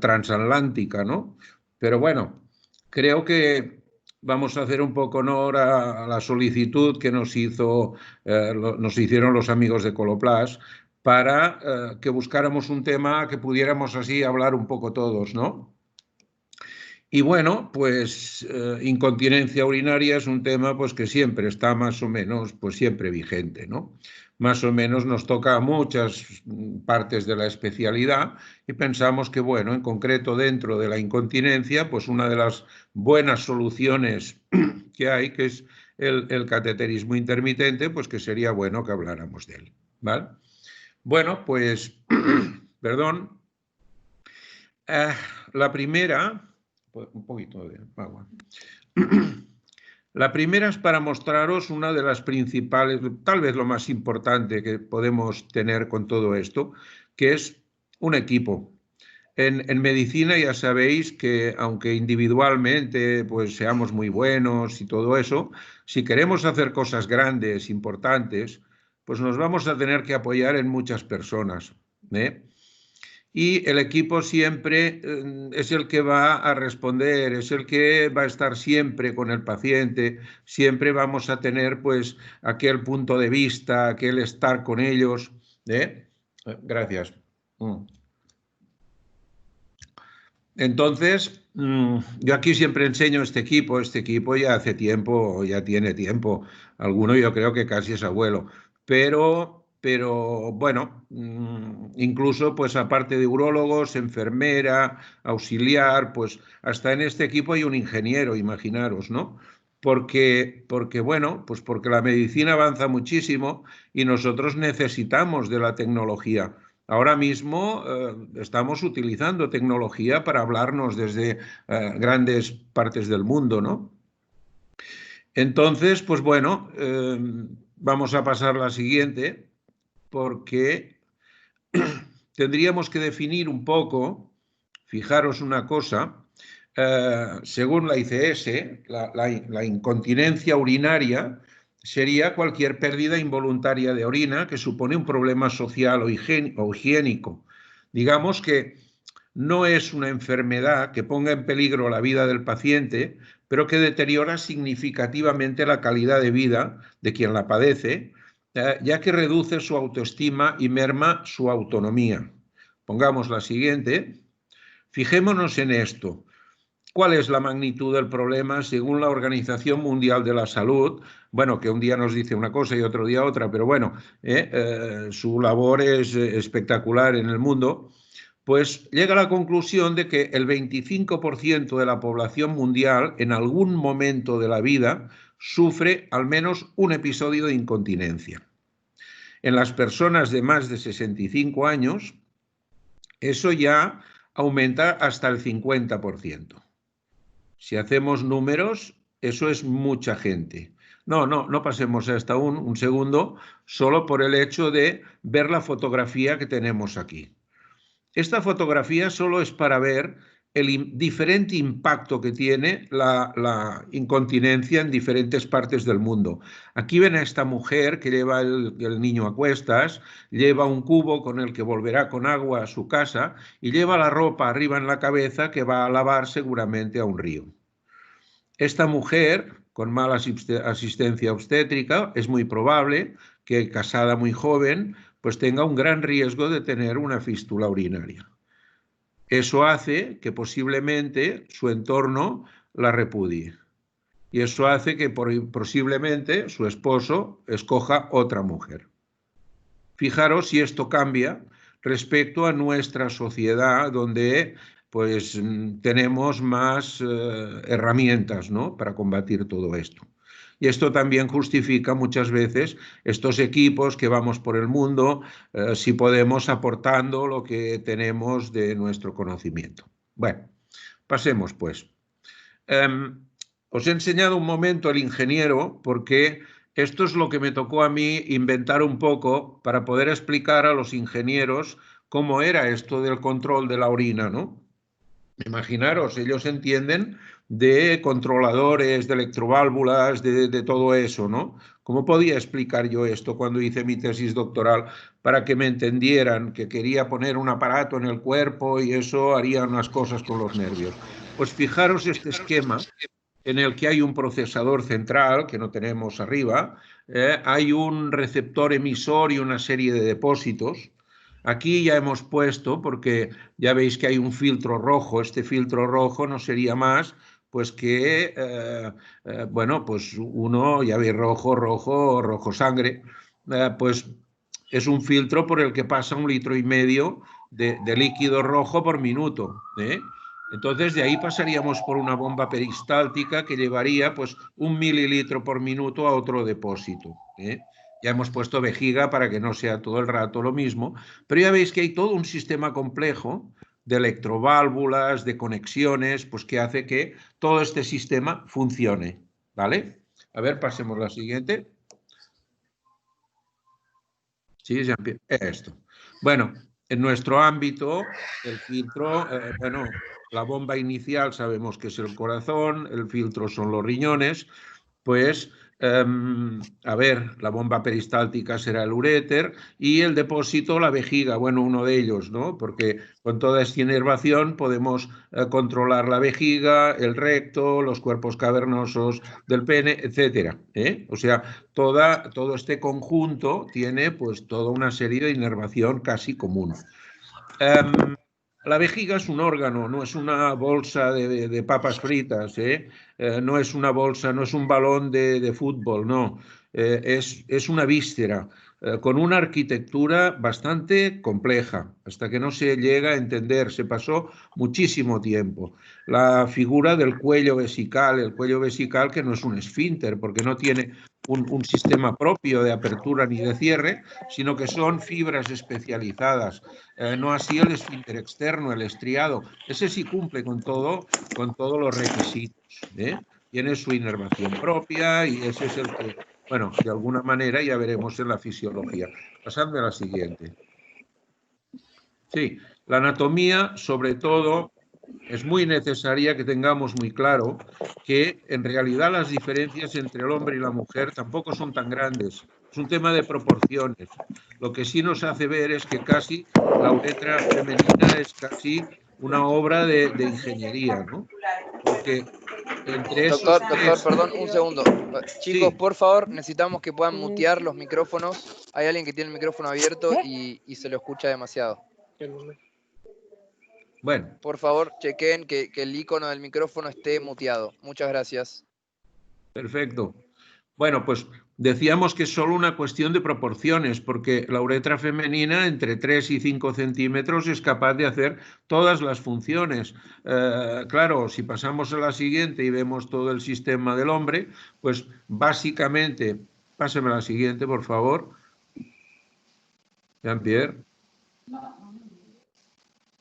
transatlántica, ¿no? Pero bueno, creo que vamos a hacer un poco honor a la solicitud que nos hicieron los amigos de Coloplast para que buscáramos un tema que pudiéramos así hablar un poco todos, ¿no? Y bueno, pues incontinencia urinaria es un tema pues que siempre está más o menos, pues siempre vigente, ¿no? Más o menos nos toca a muchas partes de la especialidad y pensamos que, bueno, en concreto dentro de la incontinencia, pues una de las buenas soluciones que hay, que es el cateterismo intermitente, pues que sería bueno que habláramos de él, ¿vale? Bueno, pues, perdón, eh, la primera, un poquito de agua. La primera es para mostraros una de las principales, tal vez lo más importante que podemos tener con todo esto, que es un equipo. En medicina ya sabéis que aunque individualmente pues seamos muy buenos y todo eso, si queremos hacer cosas grandes, importantes, pues nos vamos a tener que apoyar en muchas personas, ¿eh? Y el equipo siempre es el que va a responder, es el que va a estar siempre con el paciente, siempre vamos a tener pues aquel punto de vista, aquel estar con ellos, ¿eh? Gracias. Entonces, yo aquí siempre enseño este equipo ya hace tiempo, ya tiene tiempo, alguno yo creo que casi es abuelo, pero bueno, incluso pues aparte de urólogos, enfermera, auxiliar, pues hasta en este equipo hay un ingeniero, imaginaros, ¿no? Porque bueno, pues porque la medicina avanza muchísimo y nosotros necesitamos de la tecnología. Ahora mismo estamos utilizando tecnología para hablarnos desde grandes partes del mundo, ¿no? Entonces, pues bueno, vamos a pasar a la siguiente, porque tendríamos que definir un poco, fijaros una cosa, según la ICS, la incontinencia urinaria sería cualquier pérdida involuntaria de orina que supone un problema social o higiénico. Digamos que no es una enfermedad que ponga en peligro la vida del paciente, pero que deteriora significativamente la calidad de vida de quien la padece, ya que reduce su autoestima y merma su autonomía. Pongamos la siguiente. Fijémonos en esto. ¿Cuál es la magnitud del problema según la Organización Mundial de la Salud? Bueno, que un día nos dice una cosa y otro día otra, pero bueno, su labor es espectacular en el mundo. Pues llega a la conclusión de que el 25% de la población mundial en algún momento de la vida sufre al menos un episodio de incontinencia. En las personas de más de 65 años, eso ya aumenta hasta el 50%. Si hacemos números, eso es mucha gente. No pasemos hasta un segundo, solo por el hecho de ver la fotografía que tenemos aquí. Esta fotografía solo es para ver el diferente impacto que tiene la incontinencia en diferentes partes del mundo. Aquí ven a esta mujer que lleva el niño a cuestas, lleva un cubo con el que volverá con agua a su casa y lleva la ropa arriba en la cabeza que va a lavar seguramente a un río. Esta mujer, con mala asistencia obstétrica, es muy probable que, casada muy joven, pues tenga un gran riesgo de tener una fístula urinaria. Eso hace que posiblemente su entorno la repudie. Y eso hace que posiblemente su esposo escoja otra mujer. Fijaros si esto cambia respecto a nuestra sociedad, donde pues tenemos más herramientas, ¿no?, para combatir todo esto. Y esto también justifica muchas veces estos equipos que vamos por el mundo, si podemos aportando lo que tenemos de nuestro conocimiento. Bueno, pasemos pues. Os he enseñado un momento el ingeniero porque esto es lo que me tocó a mí inventar un poco para poder explicar a los ingenieros cómo era esto del control de la orina, ¿no? Imaginaros, ellos entienden de controladores, de electroválvulas, de todo eso, ¿no? ¿Cómo podía explicar yo esto cuando hice mi tesis doctoral para que me entendieran que quería poner un aparato en el cuerpo y eso haría unas cosas con los nervios? Pues fijaros este esquema en el que hay un procesador central que no tenemos arriba, hay un receptor emisor y una serie de depósitos. Aquí ya hemos puesto, porque ya veis que hay un filtro rojo, este filtro rojo no sería más pues que, bueno, pues uno, ya veis, rojo sangre, pues es un filtro por el que pasa 1,5 litros de líquido rojo por minuto, ¿eh? Entonces, de ahí pasaríamos por una bomba peristáltica que llevaría pues 1 mililitro por minuto a otro depósito, ¿eh? Ya hemos puesto vejiga para que no sea todo el rato lo mismo, pero ya veis que hay todo un sistema complejo de electroválvulas, de conexiones, pues que hace que todo este sistema funcione, ¿vale? A ver, pasemos a la siguiente. Sí, Jean-Pierre, esto. Bueno, en nuestro ámbito, el filtro, bueno, la bomba inicial sabemos que es el corazón, el filtro son los riñones, pues, a ver, la bomba peristáltica será el uréter y el depósito, la vejiga, bueno, uno de ellos, ¿no? Porque con toda esta inervación podemos controlar la vejiga, el recto, los cuerpos cavernosos del pene, etcétera, ¿eh? O sea, todo este conjunto tiene pues toda una serie de inervación casi común. La vejiga es un órgano, no es una bolsa de papas fritas, ¿eh? No es una bolsa, no es un balón de fútbol, no. Es una víscera con una arquitectura bastante compleja, hasta que no se llega a entender, se pasó muchísimo tiempo. La figura del cuello vesical que no es un esfínter, porque no tiene un sistema propio de apertura ni de cierre, sino que son fibras especializadas. No así el esfínter externo, el estriado. Ese sí cumple con todos los requisitos, ¿eh? Tiene su inervación propia y ese es el que, bueno, de alguna manera ya veremos en la fisiología. Pasando a la siguiente. Sí, la anatomía, sobre todo, es muy necesaria que tengamos muy claro que en realidad las diferencias entre el hombre y la mujer tampoco son tan grandes. Es un tema de proporciones. Lo que sí nos hace ver es que casi la uretra femenina es casi una obra de ingeniería, ¿no? Porque entre esos Doctor, tres... perdón, un segundo. Chicos, Sí, por favor, necesitamos que puedan mutear los micrófonos. Hay alguien que tiene el micrófono abierto y se lo escucha demasiado. bueno, Por favor, chequen que el icono del micrófono esté muteado. Muchas gracias. perfecto. Bueno, pues decíamos que es solo una cuestión de proporciones, porque la uretra femenina entre 3 y 5 centímetros es capaz de hacer todas las funciones. Claro, si pasamos a la siguiente y vemos todo el sistema del hombre, pues básicamente, páseme a la siguiente, por favor, Jean-Pierre.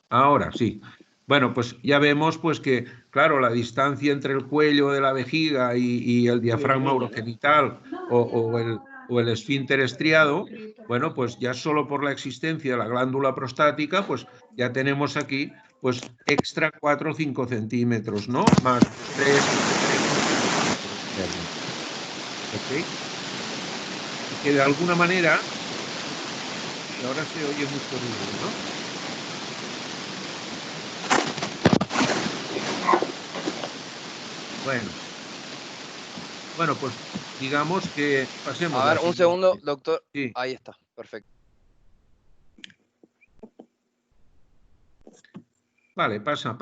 Ahora sí. Bueno, pues ya vemos pues que, claro, la distancia entre el cuello de la vejiga y el diafragma urogenital o el esfínter estriado, bueno, pues ya solo por la existencia de la glándula prostática, pues ya tenemos aquí pues extra 4 o 5 centímetros, ¿no? Más 3 externos. ¿Ok? Y que de alguna manera, y ahora se oye mucho ruido, ¿no? Bueno, pues digamos que pasemos A la ver, un segundo, siguiente. doctor. Sí, Ahí está, perfecto. vale, pasa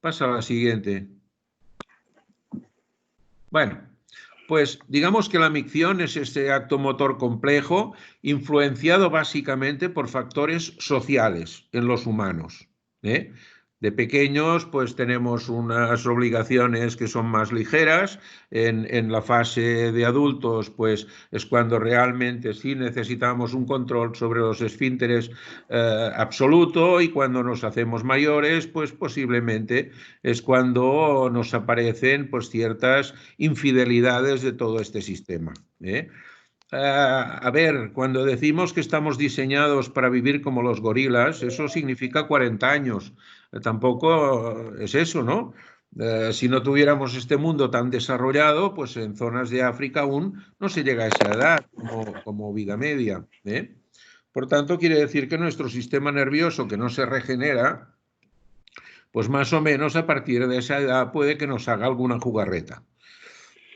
a la siguiente. Bueno, pues digamos que la micción es este acto motor complejo influenciado básicamente por factores sociales en los humanos, ¿eh? De pequeños, pues tenemos unas obligaciones que son más ligeras. En la fase de adultos, pues es cuando realmente sí necesitamos un control sobre los esfínteres absoluto, y cuando nos hacemos mayores, pues posiblemente es cuando nos aparecen pues ciertas infidelidades de todo este sistema, ¿eh? A ver, cuando decimos que estamos diseñados para vivir como los gorilas, eso significa 40 años. Tampoco es eso, ¿no? Si no tuviéramos este mundo tan desarrollado, pues en zonas de África aún no se llega a esa edad como vida media, ¿eh? Por tanto, quiere decir que nuestro sistema nervioso, que no se regenera, pues más o menos a partir de esa edad puede que nos haga alguna jugarreta.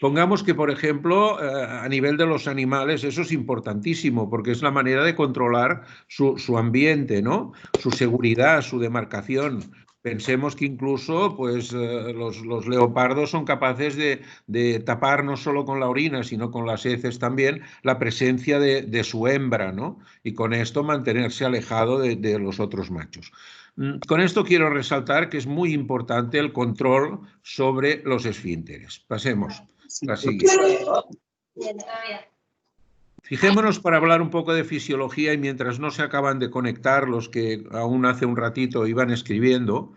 Pongamos que, por ejemplo, a nivel de los animales, eso es importantísimo, porque es la manera de controlar su ambiente, ¿no? Su seguridad, su demarcación. Pensemos que incluso pues, los leopardos son capaces de tapar no solo con la orina, sino con las heces también la presencia de su hembra, ¿no? Y con esto mantenerse alejado de los otros machos. Con esto quiero resaltar que es muy importante el control sobre los esfínteres. Pasemos. La siguiente. Fijémonos para hablar un poco de fisiología y mientras no se acaban de conectar los que aún hace un ratito iban escribiendo,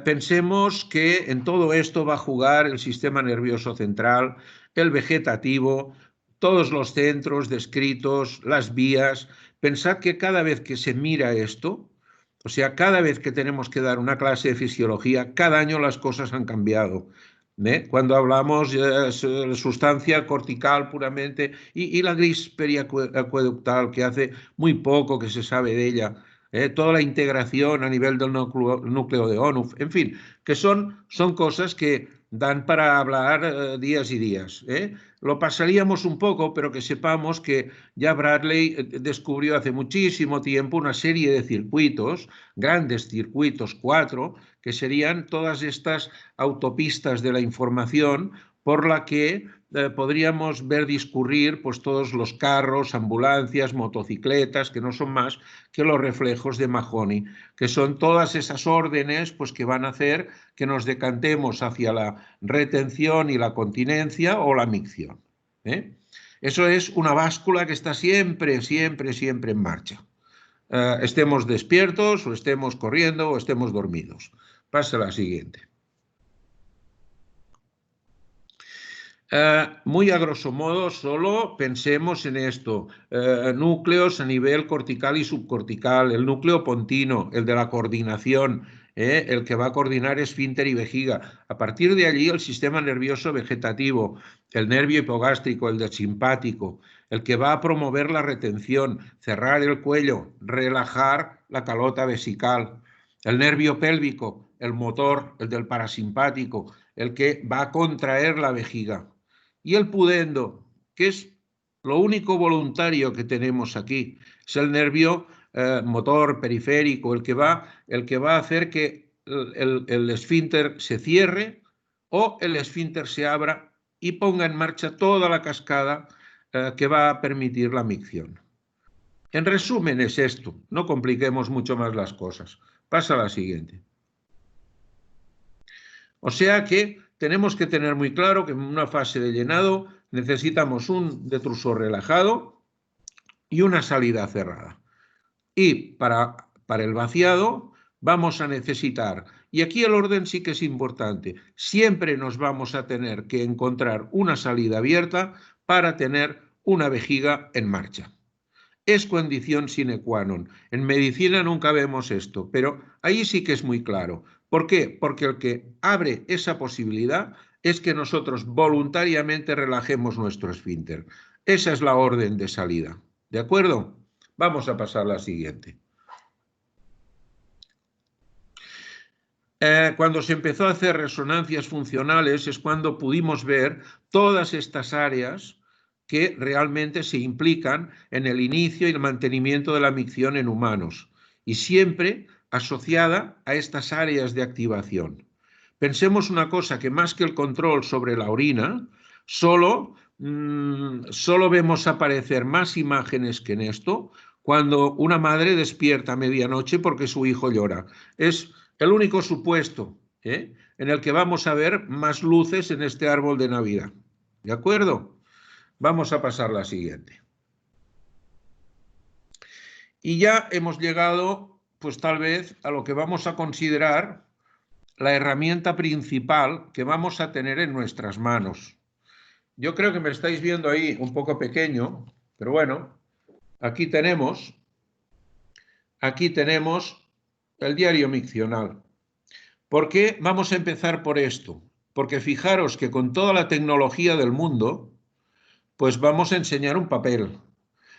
pensemos que en todo esto va a jugar el sistema nervioso central, el vegetativo, todos los centros descritos, las vías. Pensad que cada vez que se mira esto, o sea, cada vez que tenemos que dar una clase de fisiología, cada año las cosas han cambiado. Cuando hablamos de sustancia cortical puramente y la gris periacueductal, que hace muy poco que se sabe de ella, toda la integración a nivel del núcleo de Onuf, en fin, que son cosas que dan para hablar días y días. Lo pasaríamos un poco, pero que sepamos que ya Bradley descubrió hace muchísimo tiempo una serie de circuitos, grandes circuitos, 4, que serían todas estas autopistas de la información por la que podríamos ver discurrir pues, todos los carros, ambulancias, motocicletas, que no son más que los reflejos de Mahoney, que son todas esas órdenes pues, que van a hacer que nos decantemos hacia la retención y la continencia o la micción. Eso es una báscula que está siempre, siempre, siempre en marcha. Estemos despiertos o estemos corriendo o estemos dormidos. Pasa a la siguiente. Muy a grosso modo, solo pensemos en esto. Núcleos a nivel cortical y subcortical, el núcleo pontino, el de la coordinación, el que va a coordinar esfínter y vejiga. A partir de allí, el sistema nervioso vegetativo, el nervio hipogástrico, el del simpático, el que va a promover la retención, cerrar el cuello, relajar la calota vesical, el nervio pélvico, el motor, el del parasimpático, el que va a contraer la vejiga. Y el pudendo, que es lo único voluntario que tenemos aquí, es el nervio motor periférico, el que va a hacer que el esfínter se cierre o el esfínter se abra y ponga en marcha toda la cascada que va a permitir la micción. En resumen es esto, no compliquemos mucho más las cosas. Pasa a la siguiente. O sea que tenemos que tener muy claro que en una fase de llenado necesitamos un detrusor relajado y una salida cerrada. Y para el vaciado vamos a necesitar, y aquí el orden sí que es importante, siempre nos vamos a tener que encontrar una salida abierta para tener una vejiga en marcha. Es condición sine qua non. En medicina nunca vemos esto, pero ahí sí que es muy claro. ¿Por qué? Porque el que abre esa posibilidad es que nosotros voluntariamente relajemos nuestro esfínter. Esa es la orden de salida. ¿De acuerdo? Vamos a pasar a la siguiente. Cuando se empezó a hacer resonancias funcionales es cuando pudimos ver todas estas áreas que realmente se implican en el inicio y el mantenimiento de la micción en humanos, y siempre asociada a estas áreas de activación. Pensemos una cosa, que más que el control sobre la orina, solo vemos aparecer más imágenes que en esto cuando una madre despierta a medianoche porque su hijo llora. Es el único supuesto en el que vamos a ver más luces en este árbol de Navidad. ¿De acuerdo? Vamos a pasar a la siguiente. Y ya hemos llegado, pues tal vez, a lo que vamos a considerar la herramienta principal que vamos a tener en nuestras manos. Yo creo que me estáis viendo ahí un poco pequeño, pero bueno, aquí tenemos el diario miccional. ¿Por qué vamos a empezar por esto? Porque fijaros que con toda la tecnología del mundo, pues vamos a enseñar un papel.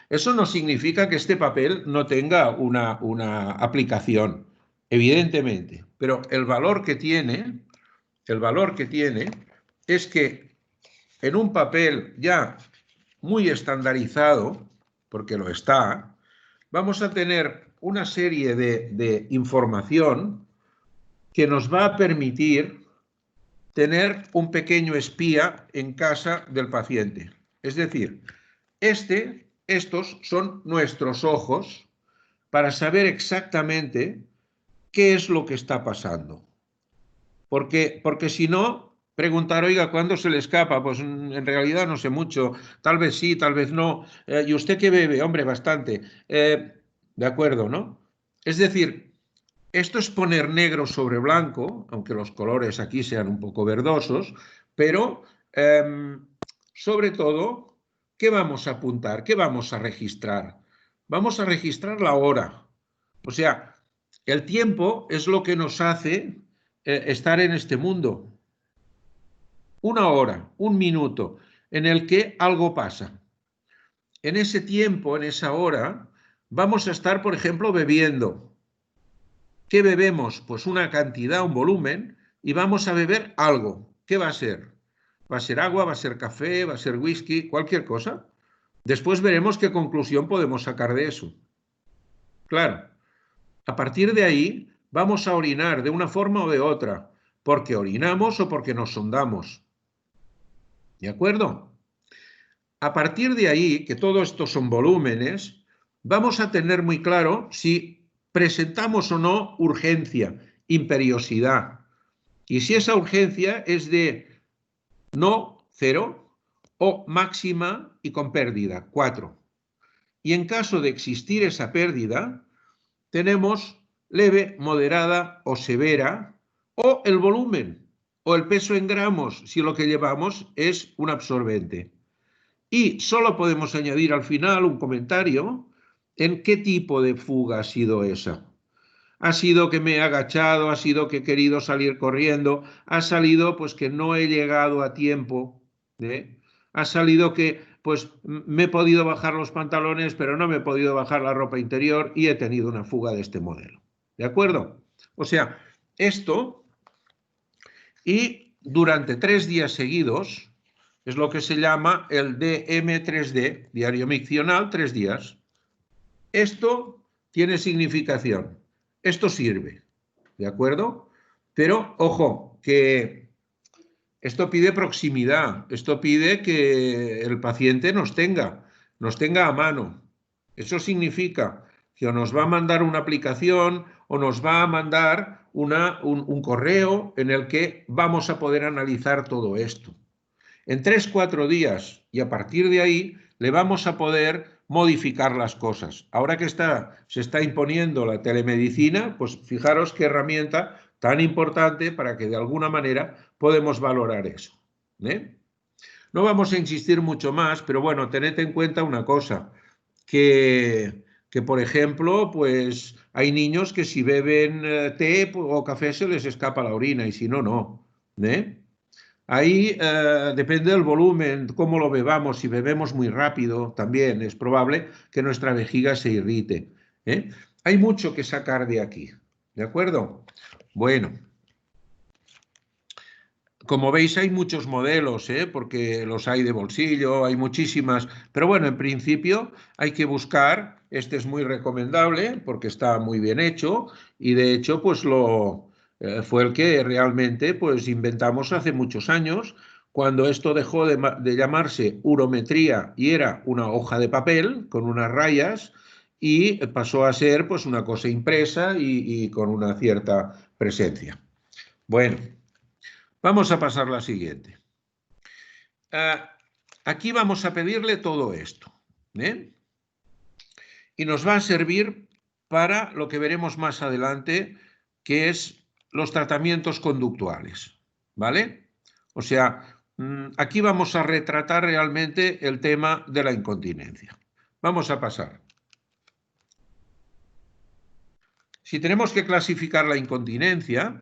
Eso no significa que este papel no tenga una aplicación, evidentemente, pero el valor que tiene es que en un papel ya muy estandarizado, porque lo está, vamos a tener una serie de información que nos va a permitir tener un pequeño espía en casa del paciente. Es decir, estos son nuestros ojos para saber exactamente qué es lo que está pasando. Porque si no, preguntar, oiga, ¿cuándo se le escapa? Pues en realidad no sé mucho, tal vez sí, tal vez no. ¿Y usted qué bebe? Hombre, bastante. De acuerdo, ¿no? Es decir, esto es poner negro sobre blanco, aunque los colores aquí sean un poco verdosos, pero sobre todo, ¿qué vamos a apuntar? ¿Qué vamos a registrar? Vamos a registrar la hora. O sea, el tiempo es lo que nos hace estar en este mundo. Una hora, un minuto, en el que algo pasa. En ese tiempo, en esa hora, vamos a estar, por ejemplo, bebiendo. ¿Qué bebemos? Pues una cantidad, un volumen, y vamos a beber algo. ¿Qué va a ser? ¿Va a ser agua? ¿Va a ser café? ¿Va a ser whisky? Cualquier cosa. Después veremos qué conclusión podemos sacar de eso. Claro, a partir de ahí vamos a orinar de una forma o de otra, porque orinamos o porque nos sondamos. ¿De acuerdo? A partir de ahí, que todo esto son volúmenes, vamos a tener muy claro si presentamos o no urgencia, imperiosidad. Y si esa urgencia es de no, 0, o máxima y con pérdida, 4. Y en caso de existir esa pérdida, tenemos leve, moderada o severa, o el volumen, o el peso en gramos, si lo que llevamos es un absorbente. Y solo podemos añadir al final un comentario en qué tipo de fuga ha sido esa. Ha sido que me he agachado, ha sido que he querido salir corriendo, ha salido pues que no he llegado a tiempo, ¿eh? Ha salido que pues me he podido bajar los pantalones, pero no me he podido bajar la ropa interior y he tenido una fuga de este modelo. ¿De acuerdo? O sea, esto y durante 3 días seguidos es lo que se llama el DM3D, diario miccional, 3 días. Esto tiene significación, esto sirve, ¿de acuerdo? Pero, ojo, que esto pide proximidad, esto pide que el paciente nos tenga a mano. Eso significa que o nos va a mandar una aplicación o nos va a mandar un correo en el que vamos a poder analizar todo esto. En 3-4 días y a partir de ahí le vamos a poder modificar las cosas. Ahora que se está imponiendo la telemedicina, pues fijaros qué herramienta tan importante para que de alguna manera podemos valorar eso. No vamos a insistir mucho más, pero bueno, tened en cuenta una cosa, que por ejemplo, pues hay niños que si beben té o café se les escapa la orina y si no, no. Ahí depende del volumen, cómo lo bebamos. Si bebemos muy rápido, también es probable que nuestra vejiga se irrite. Hay mucho que sacar de aquí, ¿de acuerdo? Bueno, como veis hay muchos modelos, porque los hay de bolsillo, hay muchísimas, pero bueno, en principio hay que buscar, este es muy recomendable porque está muy bien hecho y de hecho pues fue el que realmente pues inventamos hace muchos años, cuando esto dejó de llamarse urometría y era una hoja de papel con unas rayas y pasó a ser pues una cosa impresa y con una cierta presencia. Bueno. Vamos a pasar a la siguiente. Aquí vamos a pedirle todo esto. Y nos va a servir para lo que veremos más adelante, que es los tratamientos conductuales. ¿Vale? O sea, aquí vamos a retratar realmente el tema de la incontinencia. Vamos a pasar. Si tenemos que clasificar la incontinencia,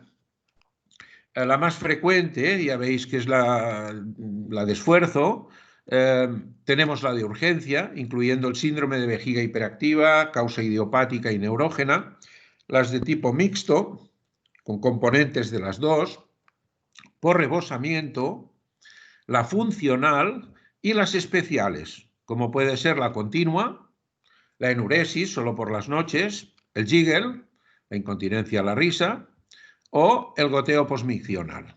La más frecuente, ya veis que es la de esfuerzo. Tenemos la de urgencia, incluyendo el síndrome de vejiga hiperactiva, causa idiopática y neurógena. Las de tipo mixto, con componentes de las dos, por rebosamiento, la funcional y las especiales, como puede ser la continua, la enuresis, solo por las noches, el jiggle, la incontinencia a la risa, o el goteo posmiccional.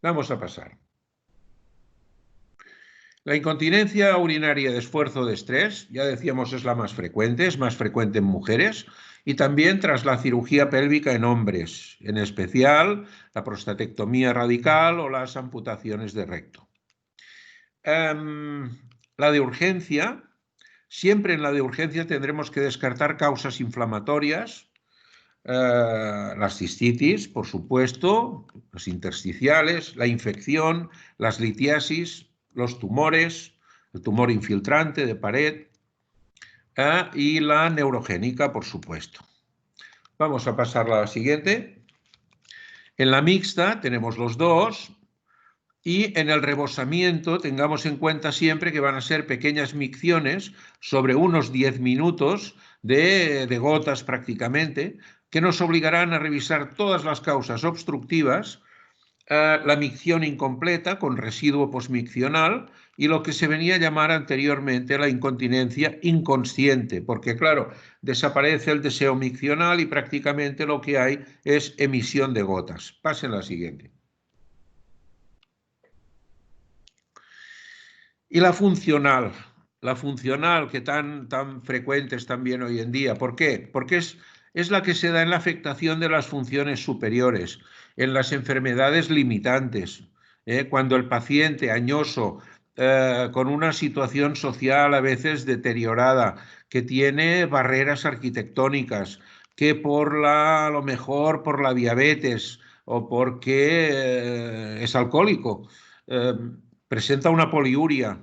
Vamos a pasar. La incontinencia urinaria de esfuerzo de estrés, ya decíamos, es la más frecuente, es más frecuente en mujeres y también tras la cirugía pélvica en hombres, en especial la prostatectomía radical o las amputaciones de recto. La de urgencia, siempre en la de urgencia tendremos que descartar causas inflamatorias, las cistitis, por supuesto, los intersticiales, la infección, las litiasis, los tumores, el tumor infiltrante de pared y la neurogénica, por supuesto. Vamos a pasar a la siguiente. En la mixta tenemos los dos y en el rebosamiento tengamos en cuenta siempre que van a ser pequeñas micciones sobre unos 10 minutos de gotas prácticamente, que nos obligarán a revisar todas las causas obstructivas, la micción incompleta con residuo posmiccional y lo que se venía a llamar anteriormente la incontinencia inconsciente, porque claro, desaparece el deseo miccional y prácticamente lo que hay es emisión de gotas. Pasen a la siguiente. Y la funcional que tan frecuente es también hoy en día. ¿Por qué? Porque es la que se da en la afectación de las funciones superiores, en las enfermedades limitantes, cuando el paciente añoso, con una situación social a veces deteriorada, que tiene barreras arquitectónicas, que a lo mejor por la diabetes o porque es alcohólico, presenta una poliuria.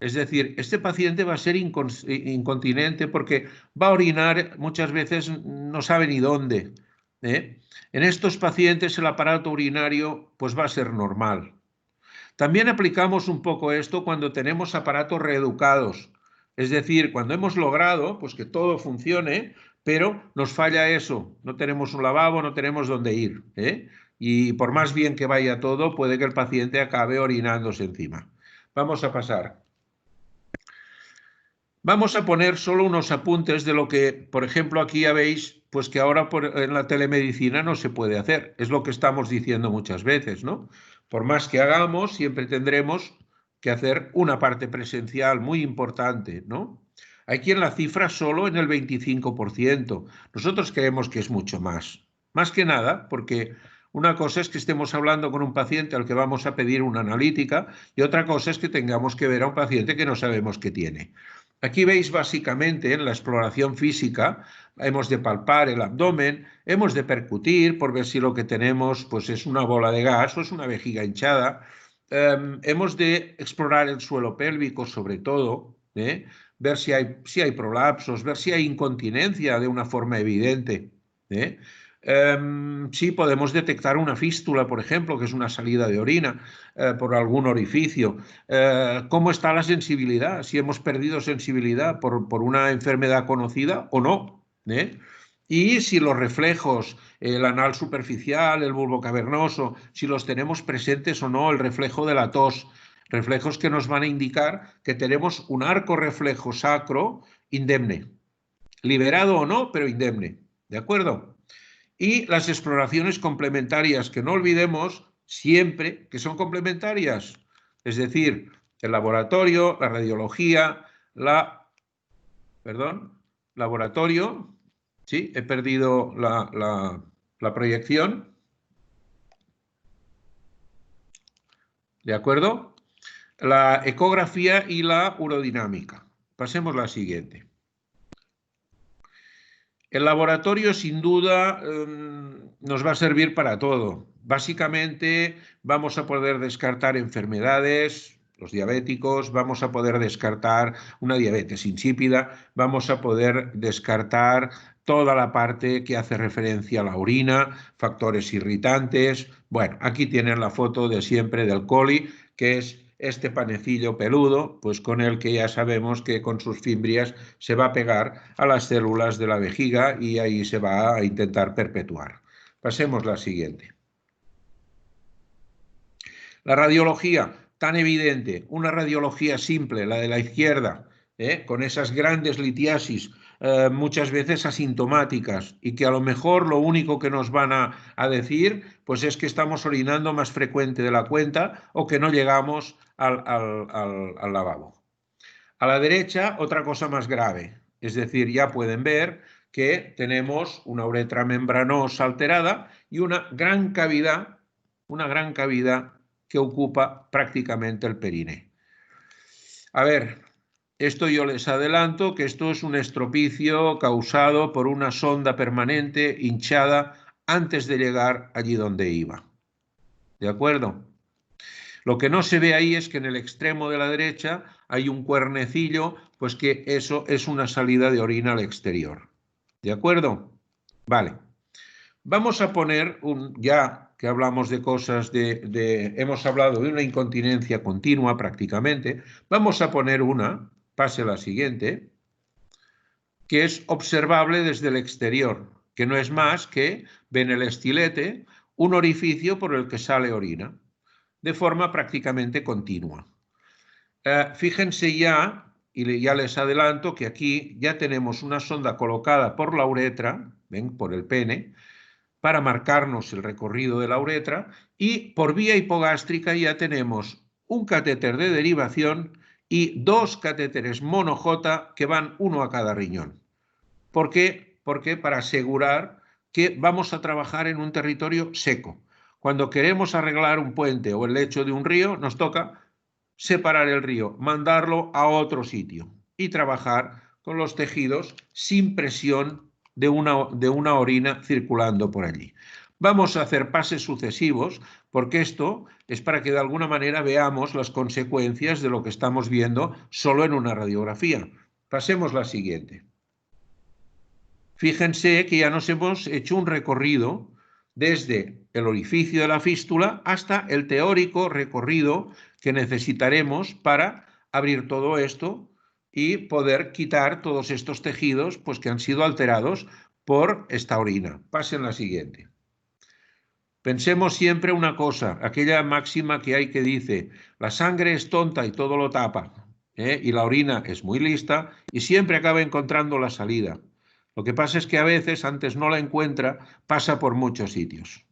Es decir, este paciente va a ser incontinente porque va a orinar muchas veces no sabe ni dónde. En estos pacientes el aparato urinario pues va a ser normal. También aplicamos un poco esto cuando tenemos aparatos reeducados. Es decir, cuando hemos logrado pues, que todo funcione, pero nos falla eso. No tenemos un lavabo, no tenemos dónde ir. Y por más bien que vaya todo, puede que el paciente acabe orinándose encima. Vamos a pasar. Vamos a poner solo unos apuntes de lo que, por ejemplo, aquí ya veis, pues que ahora en la telemedicina no se puede hacer. Es lo que estamos diciendo muchas veces, ¿no? Por más que hagamos, siempre tendremos que hacer una parte presencial muy importante, ¿no? Hay quien la cifra solo en el 25%. Nosotros creemos que es mucho más. Más que nada, porque una cosa es que estemos hablando con un paciente al que vamos a pedir una analítica y otra cosa es que tengamos que ver a un paciente que no sabemos qué tiene. Aquí veis básicamente en la exploración física, hemos de palpar el abdomen, hemos de percutir por ver si lo que tenemos pues, es una bola de gas o es una vejiga hinchada. Hemos de explorar el suelo pélvico sobre todo, ver si hay prolapsos, ver si hay incontinencia de una forma evidente. Sí, podemos detectar una fístula, por ejemplo, que es una salida de orina por algún orificio. ¿Cómo está la sensibilidad? Si hemos perdido sensibilidad por una enfermedad conocida o no. Y si los reflejos, el anal superficial, el bulbo cavernoso, si los tenemos presentes o no, el reflejo de la tos, reflejos que nos van a indicar que tenemos un arco reflejo sacro indemne, liberado o no, pero indemne. ¿De acuerdo? Y las exploraciones complementarias, que no olvidemos siempre que son complementarias, es decir, el laboratorio, la radiología, laboratorio, sí, he perdido la proyección, ¿de acuerdo? La ecografía y la urodinámica. Pasemos a la siguiente. El laboratorio, sin duda, nos va a servir para todo. Básicamente, vamos a poder descartar enfermedades los diabéticos, vamos a poder descartar una diabetes insípida, vamos a poder descartar toda la parte que hace referencia a la orina, factores irritantes. Bueno, aquí tienen la foto de siempre del coli, que es este panecillo peludo, pues con el que ya sabemos que con sus fimbrias se va a pegar a las células de la vejiga y ahí se va a intentar perpetuar. Pasemos a la siguiente. La radiología, tan evidente, una radiología simple, la de la izquierda, con esas grandes litiasis, muchas veces asintomáticas, y que a lo mejor lo único que nos van a decir pues es que estamos orinando más frecuente de la cuenta o que no llegamos al lavabo. A la derecha, otra cosa más grave, es decir, ya pueden ver que tenemos una uretra membranosa alterada y una gran cavidad que ocupa prácticamente el perine. A ver, esto yo les adelanto que esto es un estropicio causado por una sonda permanente hinchada antes de llegar allí donde iba. ¿De acuerdo? Lo que no se ve ahí es que en el extremo de la derecha hay un cuernecillo, pues que eso es una salida de orina al exterior. ¿De acuerdo? Vale. Vamos a poner ya que hablamos de cosas hemos hablado de una incontinencia continua prácticamente, vamos a poner pase la siguiente, que es observable desde el exterior, que no es más que, ven el estilete, un orificio por el que sale orina, de forma prácticamente continua. Fíjense ya, y ya les adelanto, que aquí ya tenemos una sonda colocada por la uretra, ven, por el pene, para marcarnos el recorrido de la uretra, y por vía hipogástrica ya tenemos un catéter de derivación y 2 catéteres mono-J que van uno a cada riñón. ¿Por qué? Porque para asegurar que vamos a trabajar en un territorio seco. Cuando queremos arreglar un puente o el lecho de un río, nos toca separar el río, mandarlo a otro sitio y trabajar con los tejidos sin presión de una orina circulando por allí. Vamos a hacer pases sucesivos porque esto es para que de alguna manera veamos las consecuencias de lo que estamos viendo solo en una radiografía. Pasemos la siguiente. Fíjense que ya nos hemos hecho un recorrido desde el orificio de la fístula hasta el teórico recorrido que necesitaremos para abrir todo esto y poder quitar todos estos tejidos pues, que han sido alterados por esta orina. Pasen la siguiente. Pensemos siempre una cosa, aquella máxima que hay que dice, la sangre es tonta y todo lo tapa, y la orina es muy lista y siempre acaba encontrando la salida. Lo que pasa es que a veces, antes no la encuentra, pasa por muchos sitios.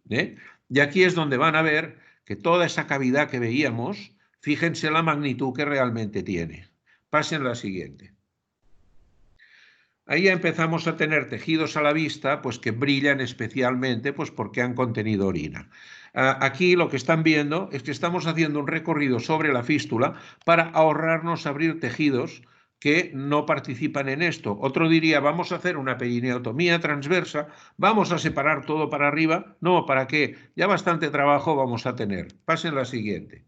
Y aquí es donde van a ver que toda esa cavidad que veíamos, fíjense la magnitud que realmente tiene. Pasen la siguiente. Ahí ya empezamos a tener tejidos a la vista pues que brillan especialmente pues porque han contenido orina. Aquí lo que están viendo es que estamos haciendo un recorrido sobre la fístula para ahorrarnos abrir tejidos que no participan en esto. Otro diría, vamos a hacer una perineotomía transversa, vamos a separar todo para arriba. No, ¿para qué? Ya bastante trabajo vamos a tener. Pasen la siguiente.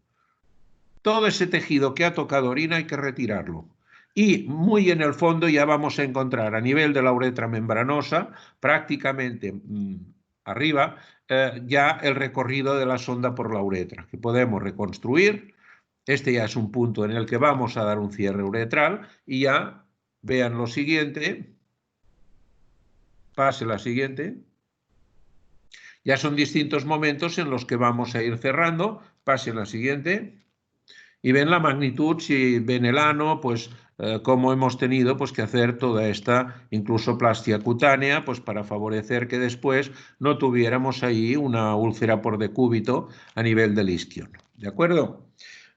Todo ese tejido que ha tocado orina hay que retirarlo. Y muy en el fondo ya vamos a encontrar a nivel de la uretra membranosa, prácticamente arriba, ya el recorrido de la sonda por la uretra, que podemos reconstruir. Este ya es un punto en el que vamos a dar un cierre uretral y ya vean lo siguiente. Pase la siguiente. Ya son distintos momentos en los que vamos a ir cerrando. Pase la siguiente. Y ven la magnitud, si ven el ano, pues cómo hemos tenido pues, que hacer toda esta incluso plastia cutánea pues, para favorecer que después no tuviéramos ahí una úlcera por decúbito a nivel del isquion. ¿De acuerdo?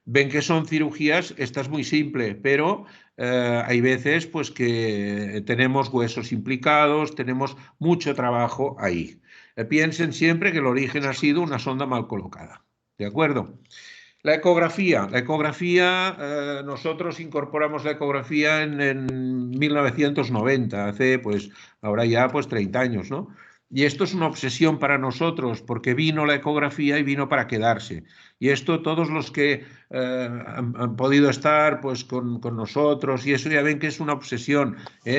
Ven que son cirugías, esta es muy simple, pero hay veces pues, que tenemos huesos implicados, tenemos mucho trabajo ahí. Piensen siempre que el origen ha sido una sonda mal colocada. ¿De acuerdo? La ecografía, nosotros incorporamos la ecografía en 1990, hace pues ahora ya pues 30 años, ¿no? Y esto es una obsesión para nosotros, porque vino la ecografía y vino para quedarse. Y esto todos los que han podido estar pues, con nosotros, y eso ya ven que es una obsesión,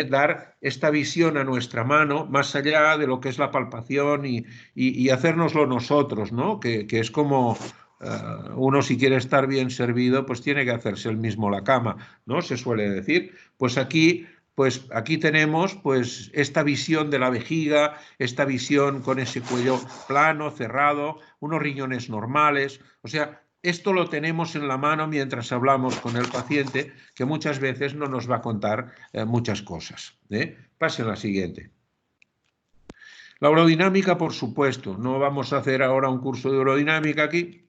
dar esta visión a nuestra mano, más allá de lo que es la palpación y hacérnoslo nosotros, ¿no? Que es como uno si quiere estar bien servido, pues tiene que hacerse él mismo la cama, ¿no? Se suele decir. Pues aquí tenemos pues esta visión de la vejiga, esta visión con ese cuello plano, cerrado, unos riñones normales. O sea, esto lo tenemos en la mano mientras hablamos con el paciente, que muchas veces no nos va a contar muchas cosas. Pasen a la siguiente. La urodinámica, por supuesto, no vamos a hacer ahora un curso de urodinámica aquí,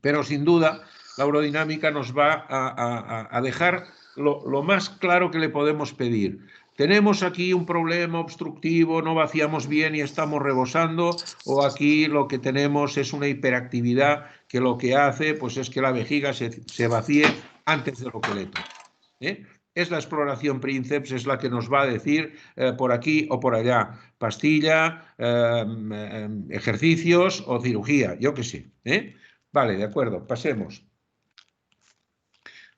pero sin duda la urodinámica nos va a dejar lo más claro que le podemos pedir. Tenemos aquí un problema obstructivo, no vaciamos bien y estamos rebosando, o aquí lo que tenemos es una hiperactividad que lo que hace pues, es que la vejiga se vacíe antes de lo que le toca. Es la exploración Princeps, es la que nos va a decir por aquí o por allá, pastilla, ejercicios o cirugía, yo qué sé. Vale, de acuerdo, pasemos.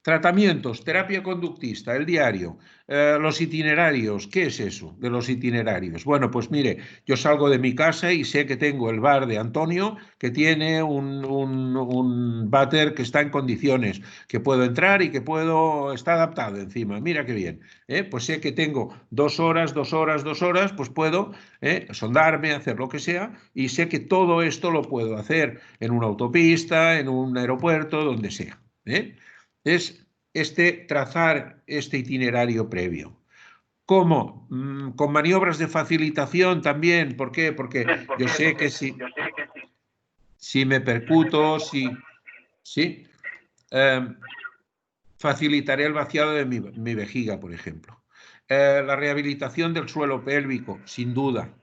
Tratamientos, terapia conductista, el diario, los itinerarios. ¿Qué es eso de los itinerarios? Bueno, pues mire, yo salgo de mi casa y sé que tengo el bar de Antonio, que tiene un váter que está en condiciones, que puedo entrar y que está adaptado encima. Mira qué bien. Pues sé que tengo 2 horas, 2 horas, 2 horas, pues puedo sondarme, hacer lo que sea, y sé que todo esto lo puedo hacer en una autopista, en un aeropuerto, donde sea. Es trazar este itinerario previo. ¿Cómo? Con maniobras de facilitación también. ¿Por qué? Porque yo sé que si me percuto, sí, facilitaré el vaciado de mi vejiga, por ejemplo. La rehabilitación del suelo pélvico, sin duda.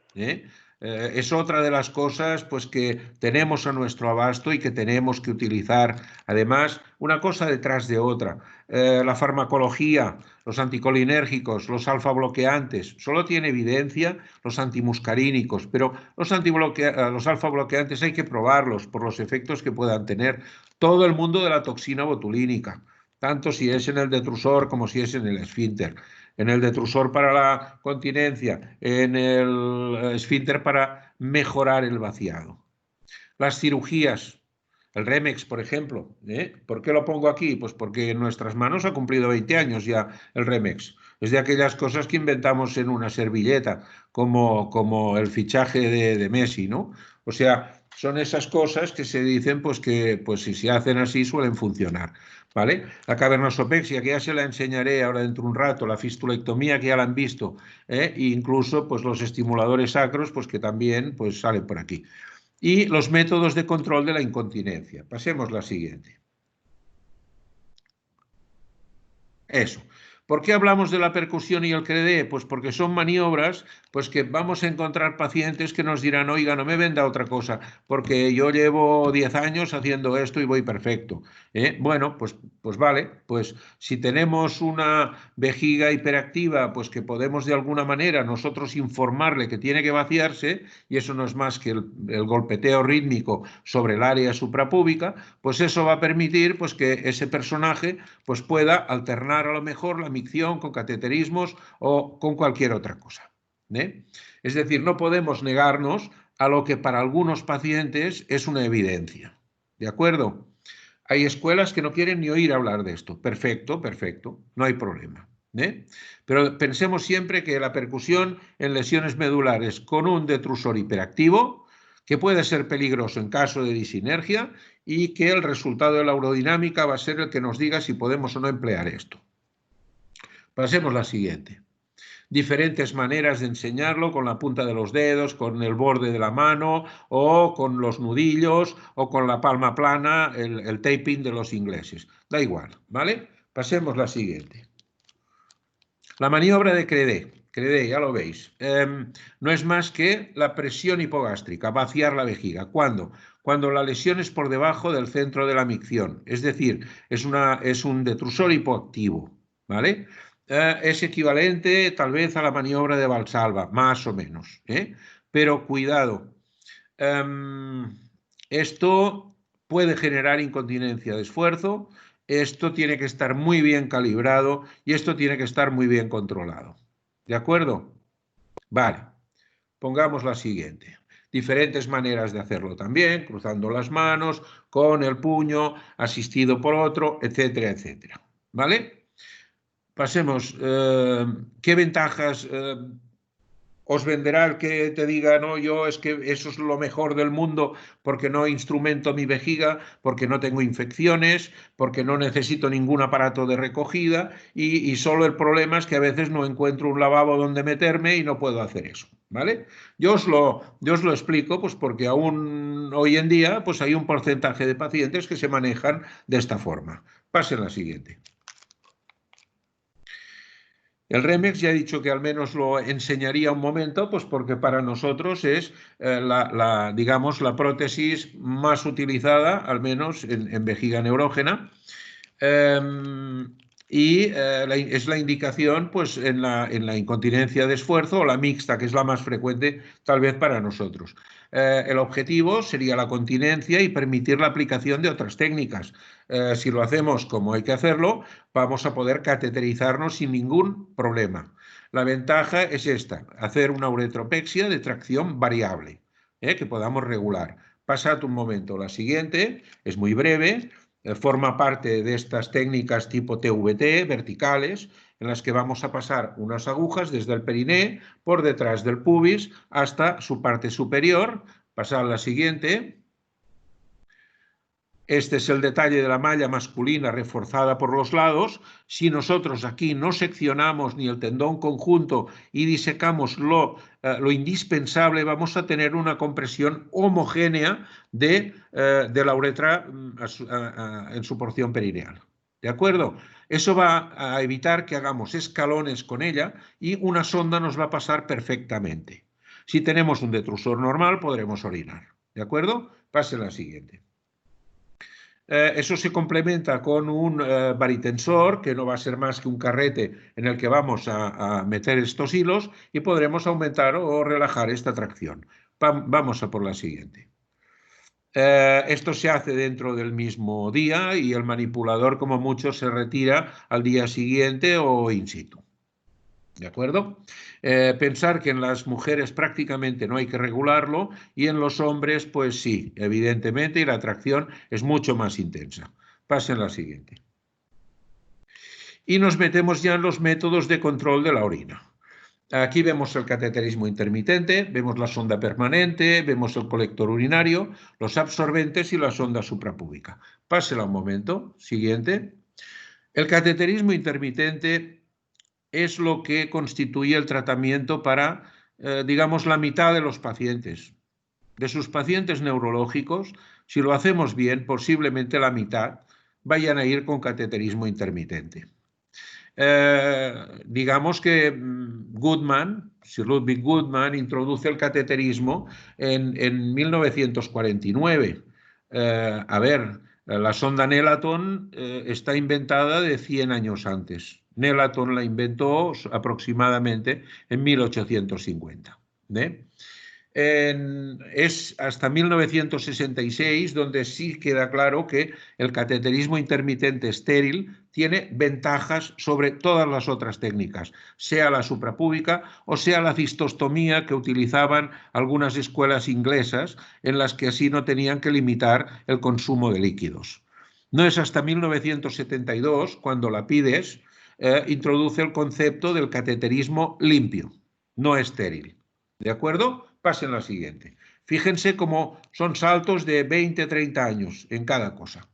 Es otra de las cosas pues, que tenemos a nuestro abasto y que tenemos que utilizar. Además, una cosa detrás de otra. La farmacología, los anticolinérgicos, los alfa-bloqueantes, solo tiene evidencia los antimuscarínicos, pero los alfa-bloqueantes hay que probarlos por los efectos que puedan tener. Todo el mundo de la toxina botulínica, tanto si es en el detrusor como si es en el esfínter. En el detrusor para la continencia, en el esfínter para mejorar el vaciado. Las cirugías, el Remex, por ejemplo. ¿Por qué lo pongo aquí? Pues porque en nuestras manos ha cumplido 20 años ya el Remex. Es de aquellas cosas que inventamos en una servilleta, como el fichaje de Messi, ¿no? O sea, son esas cosas que se dicen pues que pues si se hacen así suelen funcionar, ¿vale? La cavernosopexia, que ya se la enseñaré ahora dentro de un rato, la fistulectomía, que ya la han visto, e incluso pues los estimuladores sacros, pues que también pues salen por aquí. Y los métodos de control de la incontinencia. Pasemos a la siguiente. Eso. ¿Por qué hablamos de la percusión y el CREDE? Pues porque son maniobras pues que vamos a encontrar pacientes que nos dirán, oiga, no me venda otra cosa, porque yo llevo 10 años haciendo esto y voy perfecto. Bueno, pues vale, pues si tenemos una vejiga hiperactiva, pues que podemos de alguna manera nosotros informarle que tiene que vaciarse, y eso no es más que el golpeteo rítmico sobre el área suprapúbica, pues eso va a permitir pues, que ese personaje pues, pueda alternar a lo mejor la micción con cateterismos o con cualquier otra cosa. Es decir, no podemos negarnos a lo que para algunos pacientes es una evidencia. ¿De acuerdo? Hay escuelas que no quieren ni oír hablar de esto. Perfecto, perfecto, no hay problema. Pero pensemos siempre que la percusión en lesiones medulares con un detrusor hiperactivo, que puede ser peligroso en caso de disinergia, y que el resultado de la urodinámica va a ser el que nos diga si podemos o no emplear esto. Pasemos a la siguiente. Diferentes maneras de enseñarlo, con la punta de los dedos, con el borde de la mano, o con los nudillos, o con la palma plana, el taping de los ingleses. Da igual, ¿vale? Pasemos a la siguiente. La maniobra de CREDE, ya lo veis. No es más que la presión hipogástrica, vaciar la vejiga. ¿Cuándo? Cuando la lesión es por debajo del centro de la micción. Es decir, es un detrusor hipoactivo, ¿vale? Es equivalente tal vez a la maniobra de Valsalva, más o menos. pero cuidado. Esto puede generar incontinencia de esfuerzo, esto tiene que estar muy bien calibrado y esto tiene que estar muy bien controlado. ¿De acuerdo? Vale, pongamos la siguiente. Diferentes maneras de hacerlo también, cruzando las manos, con el puño, asistido por otro, etcétera, etcétera. ¿Vale? Pasemos. ¿Qué ventajas os venderá el que te diga, no, yo es que eso es lo mejor del mundo porque no instrumento mi vejiga, porque no tengo infecciones, porque no necesito ningún aparato de recogida y solo el problema es que a veces no encuentro un lavabo donde meterme y no puedo hacer eso, ¿vale? Yo os lo explico pues porque aún hoy en día pues hay un porcentaje de pacientes que se manejan de esta forma. Pasen la siguiente. El Remex ya he dicho que al menos lo enseñaría un momento, pues porque para nosotros es digamos, la prótesis más utilizada, al menos en vejiga neurógena. Es la indicación pues, en la incontinencia de esfuerzo o la mixta, que es la más frecuente tal vez para nosotros. El objetivo sería la continencia y permitir la aplicación de otras técnicas. Si lo hacemos como hay que hacerlo, vamos a poder cateterizarnos sin ningún problema. La ventaja es esta, hacer una uretropexia de tracción variable, que podamos regular. Pasad un momento. La siguiente es muy breve. Forma parte de estas técnicas tipo TVT, verticales, en las que vamos a pasar unas agujas desde el periné, por detrás del pubis, hasta su parte superior. Pasar la siguiente. Este es el detalle de la malla masculina reforzada por los lados. Si nosotros aquí no seccionamos ni el tendón conjunto y disecamos lo indispensable, vamos a tener una compresión homogénea de la uretra en su porción perineal. ¿De acuerdo? Eso va a evitar que hagamos escalones con ella y una sonda nos va a pasar perfectamente. Si tenemos un detrusor normal, podremos orinar. ¿De acuerdo? Pase la siguiente. Eso se complementa con un baritensor, que no va a ser más que un carrete en el que vamos a meter estos hilos y podremos aumentar o relajar esta tracción. Vamos a por la siguiente. Esto se hace dentro del mismo día y el manipulador, como mucho, se retira al día siguiente o in situ. ¿De acuerdo? Pensar que en las mujeres prácticamente no hay que regularlo y en los hombres, pues sí, evidentemente, y la atracción es mucho más intensa. Pasen la siguiente. Y nos metemos ya en los métodos de control de la orina. Aquí vemos el cateterismo intermitente, vemos la sonda permanente, vemos el colector urinario, los absorbentes y la sonda suprapúbica. Pásela un momento. Siguiente. El cateterismo intermitente es lo que constituye el tratamiento para, digamos, la mitad de los pacientes. De sus pacientes neurológicos, si lo hacemos bien, posiblemente la mitad vayan a ir con cateterismo intermitente. Digamos que Goodman, Sir Ludwig Goodman, introduce el cateterismo en 1949. A ver, la sonda Nelaton está inventada de 100 años antes. Nelaton la inventó aproximadamente en 1850. Es hasta 1966 donde sí queda claro que el cateterismo intermitente estéril tiene ventajas sobre todas las otras técnicas, sea la suprapúbica o sea la cistostomía que utilizaban algunas escuelas inglesas en las que así no tenían que limitar el consumo de líquidos. No es hasta 1972 cuando Lapides introduce el concepto del cateterismo limpio, no estéril. ¿De acuerdo? Pasen la siguiente. Fíjense cómo son saltos de 20, 30 años en cada cosa.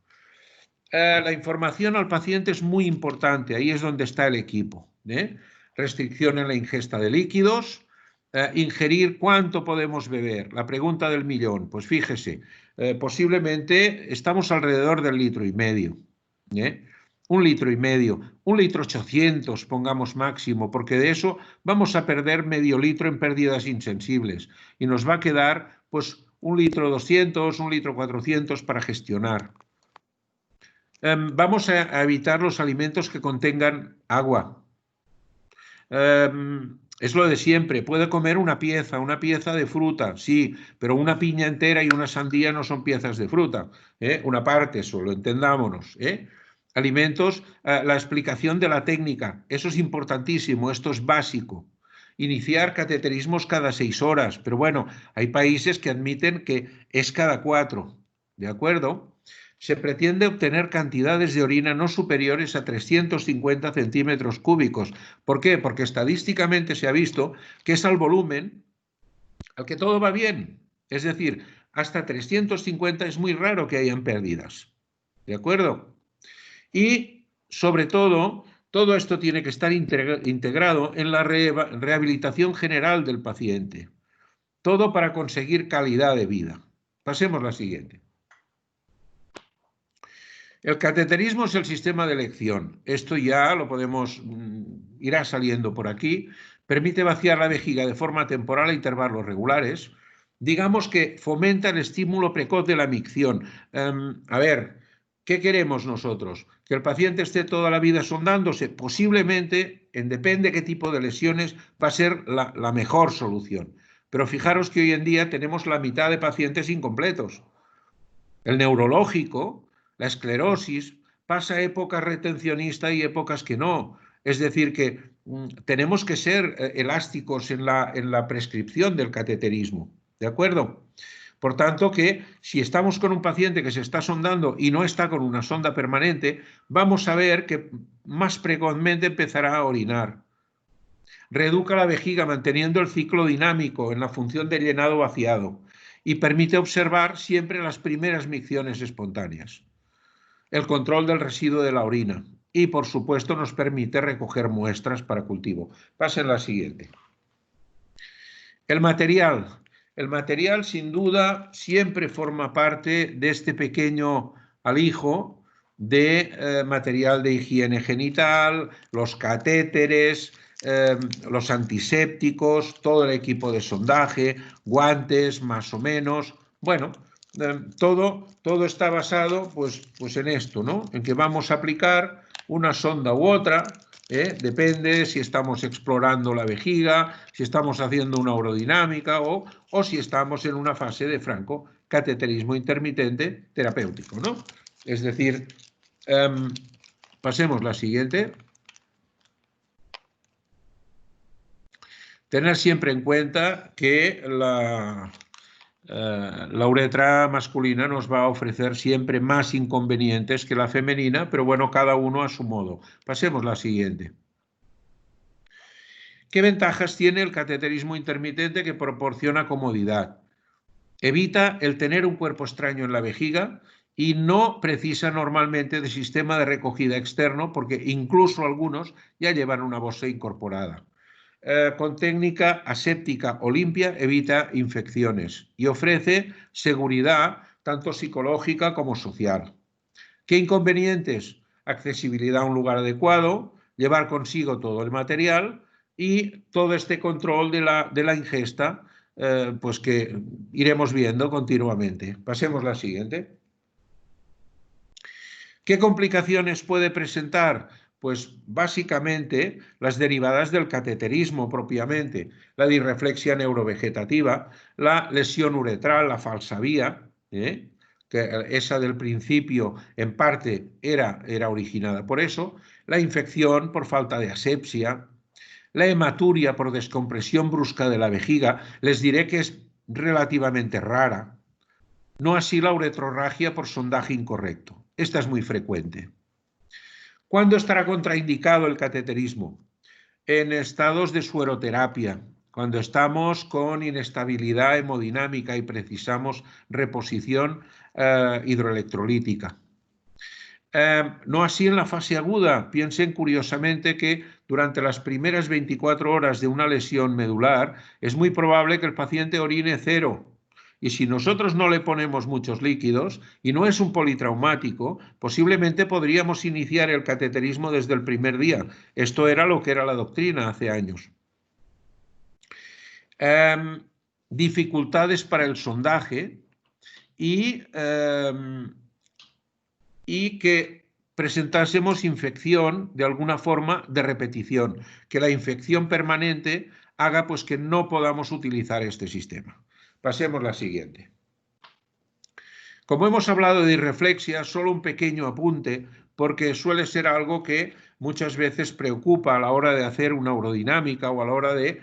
La información al paciente es muy importante, ahí es donde está el equipo. Restricción en la ingesta de líquidos, ingerir cuánto podemos beber. La pregunta del millón, pues fíjese, posiblemente estamos alrededor del 1,5 litros. 1,5 litros, 1,8 litros, pongamos máximo, porque de eso vamos a perder medio litro en pérdidas insensibles y nos va a quedar pues 1,2 litros, 1,4 litros para gestionar. Vamos a evitar los alimentos que contengan agua. es lo de siempre, puede comer una pieza de fruta, sí, pero una piña entera y una sandía no son piezas de fruta, ¿eh? Una parte solo, entendámonos, ¿eh? Alimentos, la explicación de la técnica, eso es importantísimo, esto es básico. Iniciar cateterismos cada 6 horas, pero bueno, hay países que admiten que es cada 4, ¿de acuerdo? Se pretende obtener cantidades de orina no superiores a 350 centímetros cúbicos. ¿Por qué? Porque estadísticamente se ha visto que es al volumen al que todo va bien. Es decir, hasta 350 es muy raro que hayan pérdidas. ¿De acuerdo? Y, sobre todo, todo esto tiene que estar integrado en la rehabilitación general del paciente. Todo para conseguir calidad de vida. Pasemos a la siguiente. El cateterismo es el sistema de elección. Esto ya lo podemos, irá saliendo por aquí. Permite vaciar la vejiga de forma temporal a intervalos regulares. Digamos que fomenta el estímulo precoz de la micción. A ver, ¿qué queremos nosotros? ¿Que el paciente esté toda la vida sondándose? Posiblemente, depende de qué tipo de lesiones, va a ser la mejor solución. Pero fijaros que hoy en día tenemos la mitad de pacientes incompletos. El neurológico, la esclerosis, pasa épocas retencionistas y épocas que no. Es decir, que tenemos que ser elásticos en la prescripción del cateterismo. ¿De acuerdo? Por tanto, que si estamos con un paciente que se está sondando y no está con una sonda permanente, vamos a ver que más precozmente empezará a orinar. Reeduca la vejiga manteniendo el ciclo dinámico en la función de llenado vaciado y permite observar siempre las primeras micciones espontáneas. El control del residuo de la orina y, por supuesto, nos permite recoger muestras para cultivo. Pasen a la siguiente. El material. El material, sin duda, siempre forma parte de este pequeño alijo de material de higiene genital, los catéteres, los antisépticos, todo el equipo de sondaje, guantes más o menos. Bueno, todo está basado pues en esto, ¿no? En que vamos a aplicar una sonda u otra, depende si estamos explorando la vejiga, si estamos haciendo una urodinámica o si estamos en una fase de franco cateterismo intermitente terapéutico, ¿no? Es decir, pasemos la siguiente. Tener siempre en cuenta que la uretra masculina nos va a ofrecer siempre más inconvenientes que la femenina, pero bueno, cada uno a su modo. Pasemos a la siguiente. ¿Qué ventajas tiene el cateterismo intermitente que proporciona comodidad? Evita el tener un cuerpo extraño en la vejiga y no precisa normalmente de sistema de recogida externo porque incluso algunos ya llevan una bolsa incorporada. Con técnica aséptica o limpia evita infecciones y ofrece seguridad tanto psicológica como social. ¿Qué inconvenientes? Accesibilidad a un lugar adecuado, llevar consigo todo el material y todo este control de la ingesta, pues que iremos viendo continuamente. Pasemos a la siguiente. ¿Qué complicaciones puede presentar? Pues básicamente las derivadas del cateterismo propiamente, la disreflexia neurovegetativa, la lesión uretral, la falsa vía, que esa del principio en parte era originada por eso, la infección por falta de asepsia, la hematuria por descompresión brusca de la vejiga, les diré que es relativamente rara, no así la uretrorragia por sondaje incorrecto. Esta es muy frecuente. ¿Cuándo estará contraindicado el cateterismo? En estados de sueroterapia, cuando estamos con inestabilidad hemodinámica y precisamos reposición hidroelectrolítica. No así en la fase aguda. Piensen curiosamente que durante las primeras 24 horas de una lesión medular es muy probable que el paciente orine cero. Y si nosotros no le ponemos muchos líquidos y no es un politraumático, posiblemente podríamos iniciar el cateterismo desde el primer día. Esto era lo que era la doctrina hace años. Dificultades para el sondaje y que presentásemos infección de alguna forma de repetición, que la infección permanente haga pues que no podamos utilizar este sistema. Pasemos a la siguiente. Como hemos hablado de irreflexia, solo un pequeño apunte, porque suele ser algo que muchas veces preocupa a la hora de hacer una urodinámica o a la hora de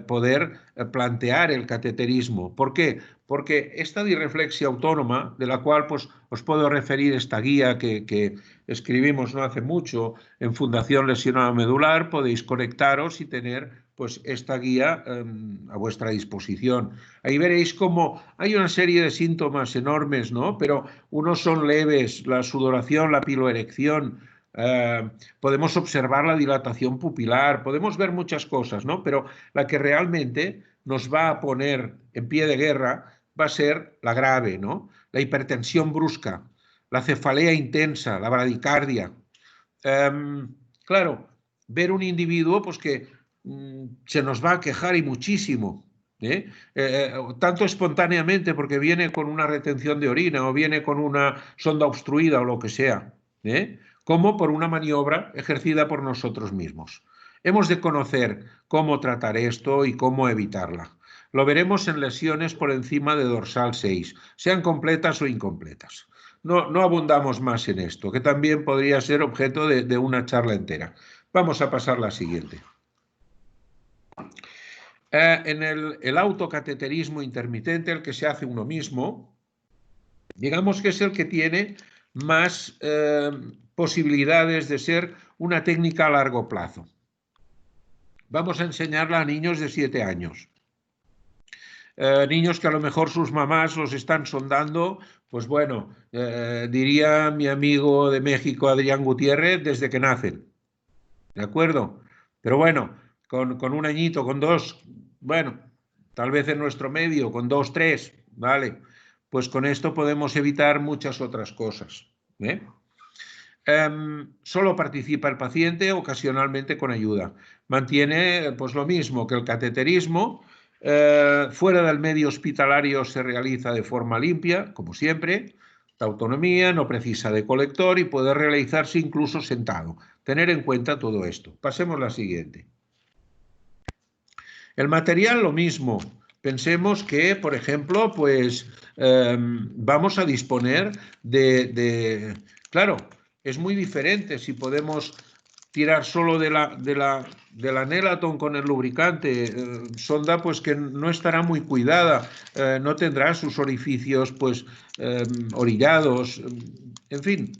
poder plantear el cateterismo. ¿Por qué? Porque esta dirreflexia autónoma, de la cual pues, os puedo referir esta guía que escribimos no hace mucho en Fundación Lesionado Medular, podéis conectaros y tener pues esta guía a vuestra disposición. Ahí veréis cómo hay una serie de síntomas enormes, ¿no? Pero unos son leves, la sudoración, la piloerección, podemos observar la dilatación pupilar, podemos ver muchas cosas, ¿no? Pero la que realmente nos va a poner en pie de guerra va a ser la grave, ¿no? La hipertensión brusca, la cefalea intensa, la bradicardia. Claro, ver un individuo pues que se nos va a quejar y muchísimo, tanto espontáneamente porque viene con una retención de orina o viene con una sonda obstruida o lo que sea, como por una maniobra ejercida por nosotros mismos. Hemos de conocer cómo tratar esto y cómo evitarla. Lo veremos en lesiones por encima de dorsal 6, sean completas o incompletas. No abundamos más en esto, que también podría ser objeto de una charla entera. Vamos a pasar a la siguiente. En el autocateterismo intermitente, el que se hace uno mismo, digamos que es el que tiene más posibilidades de ser una técnica a largo plazo. Vamos a enseñarla a niños de 7 años. Niños que a lo mejor sus mamás los están sondando, pues bueno, diría mi amigo de México, Adrián Gutiérrez, desde que nacen. ¿De acuerdo? Pero bueno, con un añito, con 2, bueno, tal vez en nuestro medio, con 2, 3, ¿vale? Pues con esto podemos evitar muchas otras cosas. Solo participa el paciente ocasionalmente con ayuda. Mantiene pues lo mismo que el cateterismo. Fuera del medio hospitalario se realiza de forma limpia, como siempre. La autonomía, no precisa de colector y puede realizarse incluso sentado. Tener en cuenta todo esto. Pasemos a la siguiente. El material lo mismo. Pensemos que, por ejemplo, pues vamos a disponer Claro, es muy diferente si podemos tirar solo de la Nelaton con el lubricante, sonda pues que no estará muy cuidada, no tendrá sus orificios pues orillados, en fin,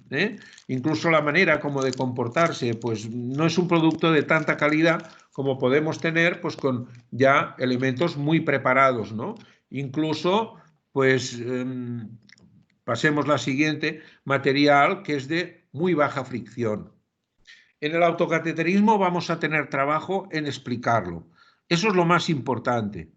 incluso la manera como de comportarse pues no es un producto de tanta calidad como podemos tener pues con ya elementos muy preparados, ¿no? Incluso pues pasemos la siguiente, material que es de muy baja fricción. En el autocateterismo vamos a tener trabajo en explicarlo. Eso es lo más importante.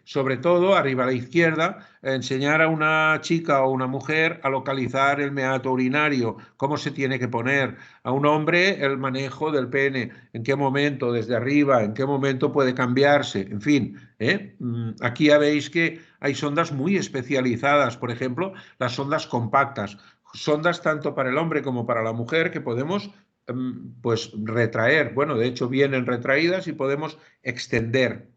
Sobre todo, arriba a la izquierda, enseñar a una chica o una mujer a localizar el meato urinario, cómo se tiene que poner. A un hombre, el manejo del pene, en qué momento, desde arriba, en qué momento puede cambiarse, en fin. Aquí ya veis que hay sondas muy especializadas, por ejemplo, las sondas compactas. Sondas tanto para el hombre como para la mujer que podemos pues retraer, bueno, de hecho vienen retraídas y podemos extender,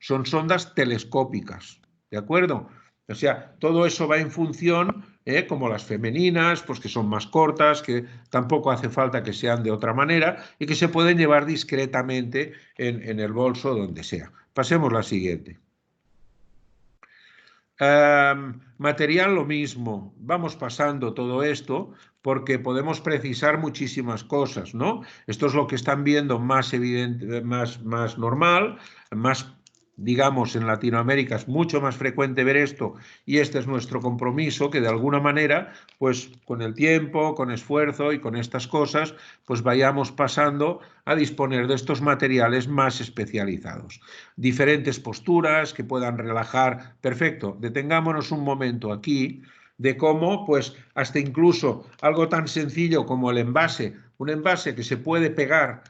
son sondas telescópicas, ¿de acuerdo? O sea, todo eso va en función, como las femeninas, pues que son más cortas, que tampoco hace falta que sean de otra manera y que se pueden llevar discretamente en el bolso donde sea. Pasemos a la siguiente. Material lo mismo, vamos pasando todo esto porque podemos precisar muchísimas cosas, ¿no? Esto es lo que están viendo más evidente, más normal, más, digamos, en Latinoamérica es mucho más frecuente ver esto y este es nuestro compromiso, que de alguna manera, pues con el tiempo, con esfuerzo y con estas cosas, pues vayamos pasando a disponer de estos materiales más especializados. Diferentes posturas que puedan relajar. Perfecto, detengámonos un momento aquí de cómo, pues, hasta incluso algo tan sencillo como el envase, un envase que se puede pegar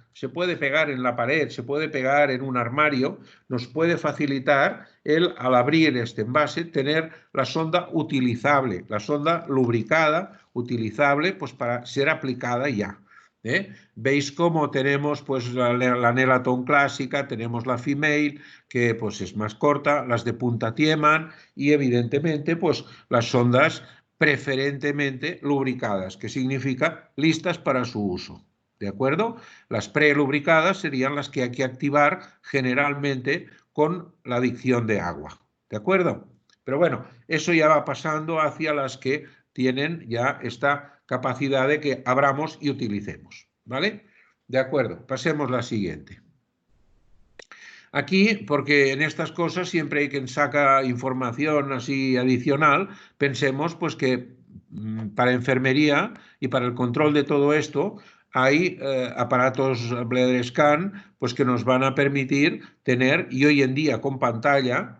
en la pared, se puede pegar en un armario, nos puede facilitar al abrir este envase, tener la sonda utilizable, la sonda lubricada, utilizable, pues para ser aplicada ya. Veis cómo tenemos pues la Nelaton clásica, tenemos la Female, que pues es más corta, las de punta Tiemann y evidentemente pues las sondas preferentemente lubricadas, que significa listas para su uso. ¿De acuerdo? Las prelubricadas serían las que hay que activar generalmente con la adicción de agua. ¿De acuerdo? Pero bueno, eso ya va pasando hacia las que tienen ya esta capacidad de que abramos y utilicemos. ¿Vale? De acuerdo, pasemos a la siguiente. Aquí, porque en estas cosas siempre hay quien saca información así adicional, pensemos pues que para enfermería y para el control de todo esto hay aparatos bladder scan pues que nos van a permitir tener, y hoy en día con pantalla,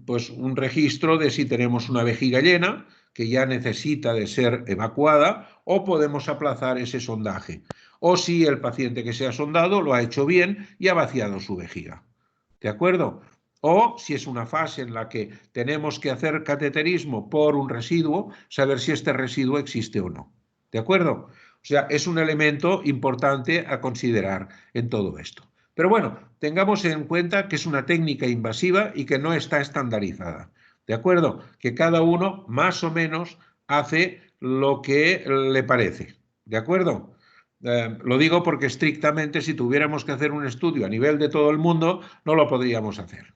pues un registro de si tenemos una vejiga llena que ya necesita de ser evacuada o podemos aplazar ese sondaje. O si el paciente que se ha sondado lo ha hecho bien y ha vaciado su vejiga. ¿De acuerdo? O si es una fase en la que tenemos que hacer cateterismo por un residuo, saber si este residuo existe o no. ¿De acuerdo? O sea, es un elemento importante a considerar en todo esto. Pero bueno, tengamos en cuenta que es una técnica invasiva y que no está estandarizada. ¿De acuerdo? Que cada uno más o menos hace lo que le parece. ¿De acuerdo? Lo digo porque estrictamente si tuviéramos que hacer un estudio a nivel de todo el mundo, no lo podríamos hacer.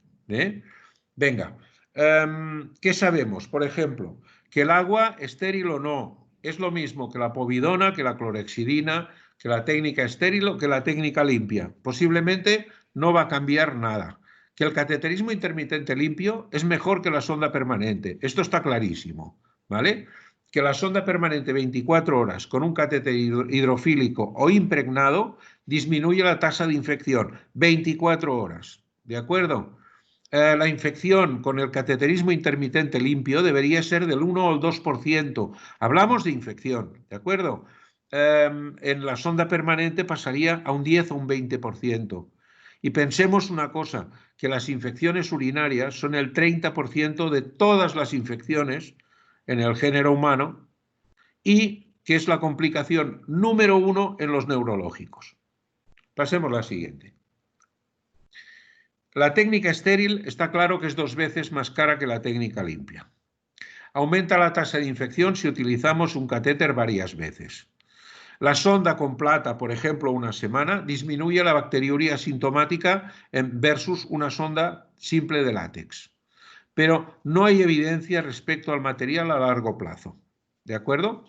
Venga, ¿qué sabemos? Por ejemplo, que el agua, estéril o no, es lo mismo que la povidona, que la clorhexidina, que la técnica estéril o que la técnica limpia. Posiblemente no va a cambiar nada. Que el cateterismo intermitente limpio es mejor que la sonda permanente. Esto está clarísimo, ¿vale? Que la sonda permanente 24 horas con un catéter hidrofílico o impregnado disminuye la tasa de infección 24 horas. ¿De acuerdo? La infección con el cateterismo intermitente limpio debería ser del 1 o el 2%. Hablamos de infección, ¿de acuerdo? En la sonda permanente pasaría a un 10 o un 20%. Y pensemos una cosa, que las infecciones urinarias son el 30% de todas las infecciones en el género humano y que es la complicación número 1 en los neurológicos. Pasemos a la siguiente. La técnica estéril está claro que es 2 veces más cara que la técnica limpia. Aumenta la tasa de infección si utilizamos un catéter varias veces. La sonda con plata, por ejemplo, una semana, disminuye la bacteriuria asintomática versus una sonda simple de látex. Pero no hay evidencia respecto al material a largo plazo. ¿De acuerdo?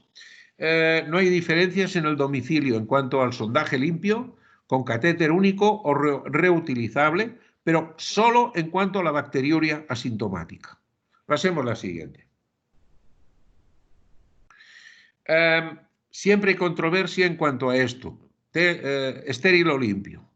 No hay diferencias en el domicilio en cuanto al sondaje limpio, con catéter único o reutilizable, pero solo en cuanto a la bacteriuria asintomática. Pasemos a la siguiente. Siempre hay controversia en cuanto a esto, estéril o limpio.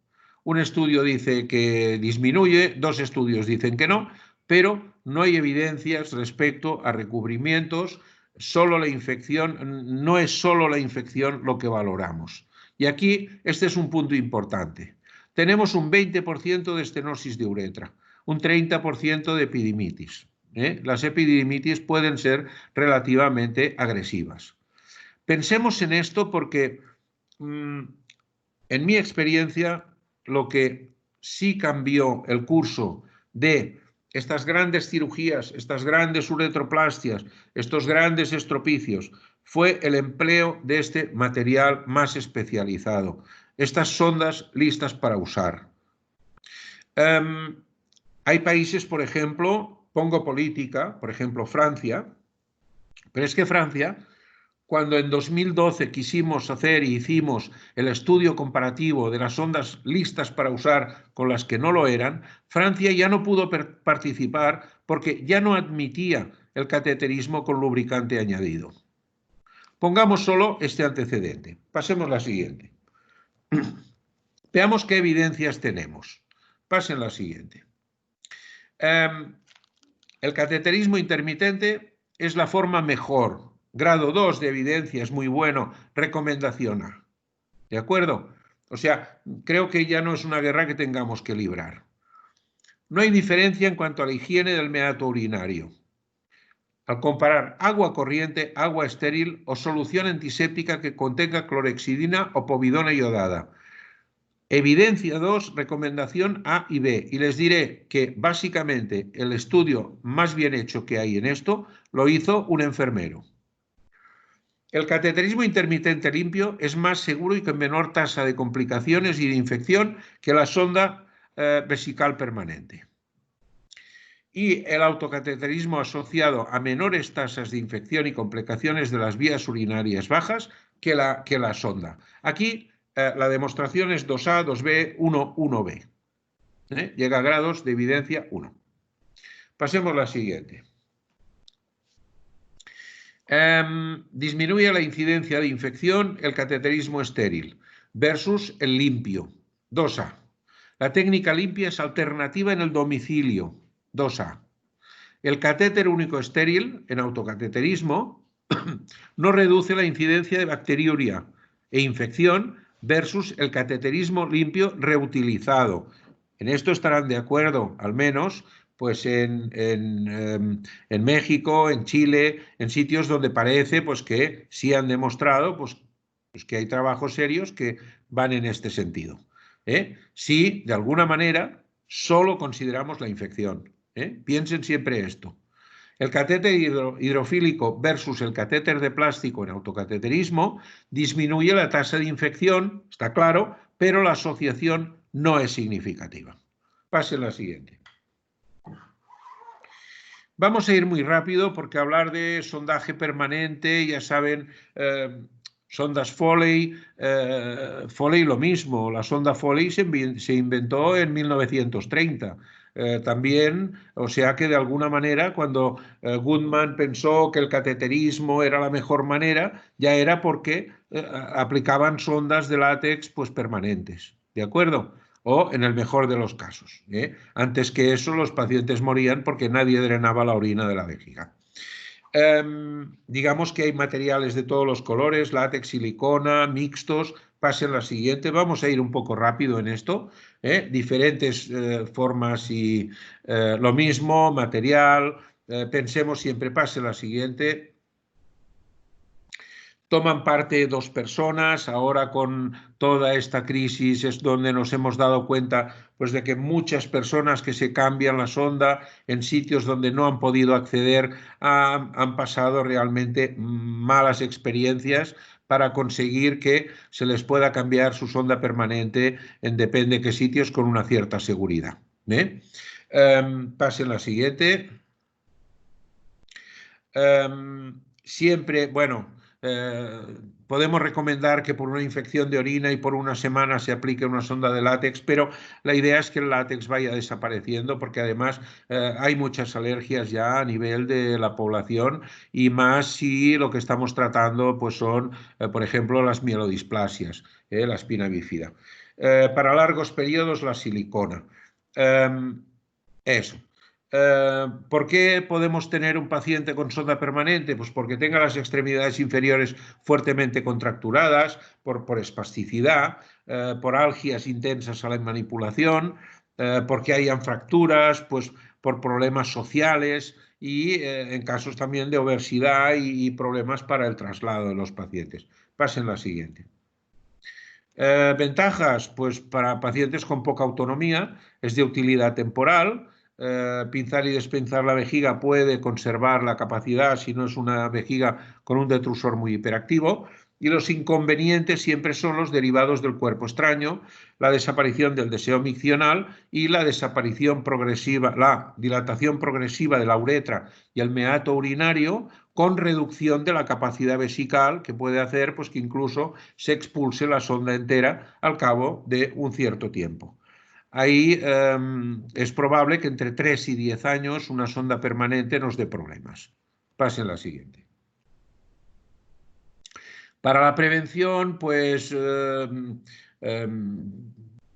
Un estudio dice que disminuye, 2 estudios dicen que no, pero no hay evidencias respecto a recubrimientos, solo la infección, no es solo la infección lo que valoramos. Y aquí este es un punto importante. Tenemos un 20% de estenosis de uretra, un 30% de epidimitis. Las epidimitis pueden ser relativamente agresivas. Pensemos en esto porque en mi experiencia lo que sí cambió el curso de estas grandes cirugías, estas grandes uretroplastias, estos grandes estropicios, fue el empleo de este material más especializado, estas sondas listas para usar. Hay países, por ejemplo, pongo política, por ejemplo Francia, pero es que Francia, cuando en 2012 quisimos hacer y hicimos el estudio comparativo de las sondas listas para usar con las que no lo eran, Francia ya no pudo participar porque ya no admitía el cateterismo con lubricante añadido. Pongamos solo este antecedente. Pasemos a la siguiente. Veamos qué evidencias tenemos. Pasen la siguiente. El cateterismo intermitente es la forma mejor. Grado 2 de evidencia es muy bueno. Recomendación A. ¿De acuerdo? O sea, creo que ya no es una guerra que tengamos que librar. No hay diferencia en cuanto a la higiene del meato urinario. al comparar agua corriente, agua estéril o solución antiséptica que contenga clorhexidina o povidona iodada. Evidencia 2, recomendación A y B. Y les diré que básicamente el estudio más bien hecho que hay en esto lo hizo un enfermero. El cateterismo intermitente limpio es más seguro y con menor tasa de complicaciones y de infección que la sonda vesical permanente. Y el autocateterismo asociado a menores tasas de infección y complicaciones de las vías urinarias bajas que la sonda. Aquí la demostración es 2A, 2B, 1, 1B. Llega a grados de evidencia 1. Pasemos a la siguiente. Disminuye la incidencia de infección el cateterismo estéril versus el limpio. 2A. La técnica limpia es alternativa en el domicilio. 2A. El catéter único estéril, en autocateterismo, no reduce la incidencia de bacteriuria e infección versus el cateterismo limpio reutilizado. En esto estarán de acuerdo, al menos, pues en México, en Chile, en sitios donde parece pues, que sí han demostrado pues que hay trabajos serios que van en este sentido. Si, de alguna manera, solo consideramos la infección. Piensen siempre esto. El catéter hidrofílico versus el catéter de plástico en autocateterismo disminuye la tasa de infección, está claro, pero la asociación no es significativa. Pase la siguiente. Vamos a ir muy rápido porque hablar de sondaje permanente, ya saben, sondas Foley, Foley lo mismo, la sonda Foley se inventó en 1930. También, o sea que de alguna manera cuando Goodman pensó que el cateterismo era la mejor manera, ya era porque aplicaban sondas de látex pues permanentes, ¿de acuerdo? O en el mejor de los casos. Antes que eso los pacientes morían porque nadie drenaba la orina de la vejiga. Digamos que hay materiales de todos los colores, látex, silicona, mixtos. Pasen la siguiente, vamos a ir un poco rápido en esto, diferentes formas y lo mismo, material, pensemos siempre, pase la siguiente. Toman parte 2 personas, ahora con toda esta crisis es donde nos hemos dado cuenta pues, de que muchas personas que se cambian la sonda en sitios donde no han podido acceder han pasado realmente malas experiencias para conseguir que se les pueda cambiar su sonda permanente en depende de qué sitios con una cierta seguridad. Pasen la siguiente. Siempre, bueno... podemos recomendar que por una infección de orina y por una semana se aplique una sonda de látex, pero la idea es que el látex vaya desapareciendo porque además hay muchas alergias ya a nivel de la población y más si lo que estamos tratando pues son, por ejemplo, las mielodisplasias, la espina bífida. Para largos periodos la silicona. Eso. ¿Por qué podemos tener un paciente con sonda permanente? Pues porque tenga las extremidades inferiores fuertemente contracturadas, por espasticidad, por algias intensas a la manipulación, porque hayan fracturas, pues por problemas sociales y en casos también de obesidad y problemas para el traslado de los pacientes. Pasen la siguiente. Ventajas, pues para pacientes con poca autonomía es de utilidad temporal. Pinzar y despinzar la vejiga puede conservar la capacidad si no es una vejiga con un detrusor muy hiperactivo. Y los inconvenientes siempre son los derivados del cuerpo extraño, la desaparición del deseo miccional y la desaparición progresiva, la dilatación progresiva de la uretra y el meato urinario con reducción de la capacidad vesical que puede hacer pues, que incluso se expulse la sonda entera al cabo de un cierto tiempo. Ahí es probable que entre 3 y 10 años una sonda permanente nos dé problemas. Pasen la siguiente. Para la prevención, pues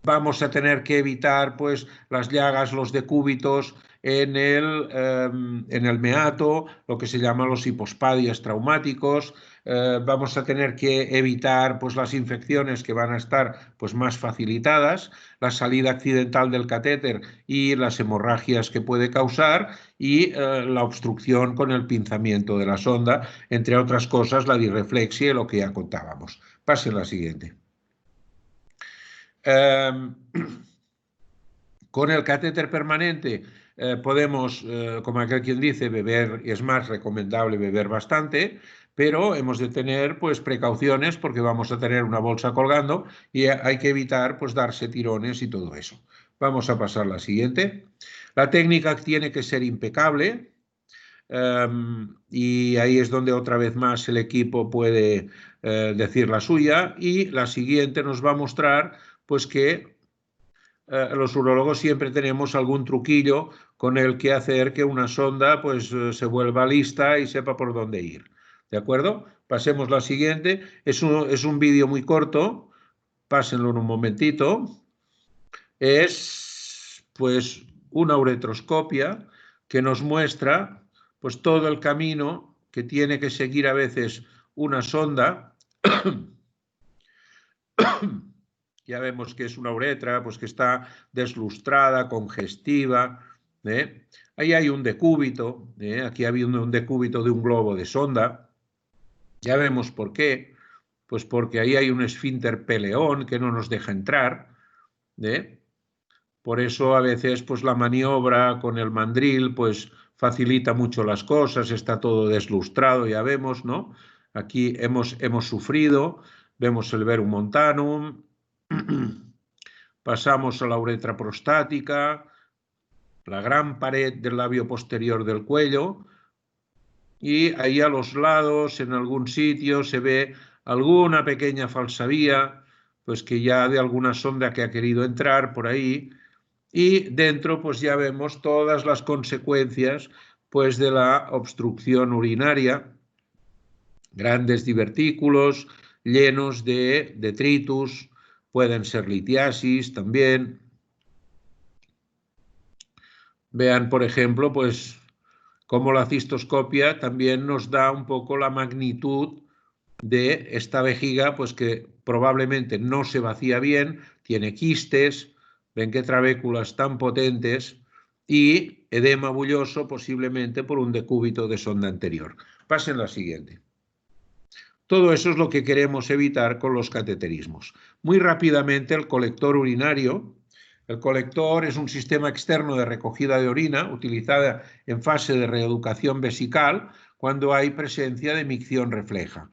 vamos a tener que evitar pues, las llagas, los decúbitos en el meato, lo que se llaman los hipospadias traumáticos. Vamos a tener que evitar pues, las infecciones que van a estar pues, más facilitadas, la salida accidental del catéter y las hemorragias que puede causar y la obstrucción con el pinzamiento de la sonda, entre otras cosas la dirreflexia y lo que ya contábamos. Pasen la siguiente. Con el catéter permanente podemos, como aquel quien dice, beber, y es más recomendable beber bastante, pero hemos de tener pues, precauciones porque vamos a tener una bolsa colgando y hay que evitar pues, darse tirones y todo eso. Vamos a pasar a la siguiente. La técnica tiene que ser impecable y ahí es donde otra vez más el equipo puede decir la suya, y la siguiente nos va a mostrar pues, que los urólogos siempre tenemos algún truquillo con el que hacer que una sonda pues, se vuelva lista y sepa por dónde ir. ¿De acuerdo? Pasemos a la siguiente. Es un vídeo muy corto, pásenlo en un momentito. Es pues una uretroscopia que nos muestra pues todo el camino que tiene que seguir a veces una sonda. Ya vemos que es una uretra, pues que está deslustrada, congestiva. Ahí hay un decúbito, aquí ha habido un decúbito de un globo de sonda. Ya vemos por qué, pues porque ahí hay un esfínter peleón que no nos deja entrar. Por eso a veces pues la maniobra con el mandril pues facilita mucho las cosas, está todo deslustrado, ya vemos, ¿no? Aquí hemos sufrido, vemos el verum montanum. Pasamos a la uretra prostática, la gran pared del labio posterior del cuello, y ahí a los lados, en algún sitio, se ve alguna pequeña falsavía, pues que ya de alguna sonda que ha querido entrar por ahí, y dentro pues ya vemos todas las consecuencias pues de la obstrucción urinaria, grandes divertículos llenos de detritus, pueden ser litiasis también. Vean, por ejemplo, pues cómo la cistoscopia también nos da un poco la magnitud de esta vejiga, pues que probablemente no se vacía bien, tiene quistes, ven qué trabéculas tan potentes, y edema bulloso posiblemente por un decúbito de sonda anterior. Pasen la siguiente. Todo eso es lo que queremos evitar con los cateterismos. Muy rápidamente, el colector urinario. El colector es un sistema externo de recogida de orina utilizada en fase de reeducación vesical cuando hay presencia de micción refleja.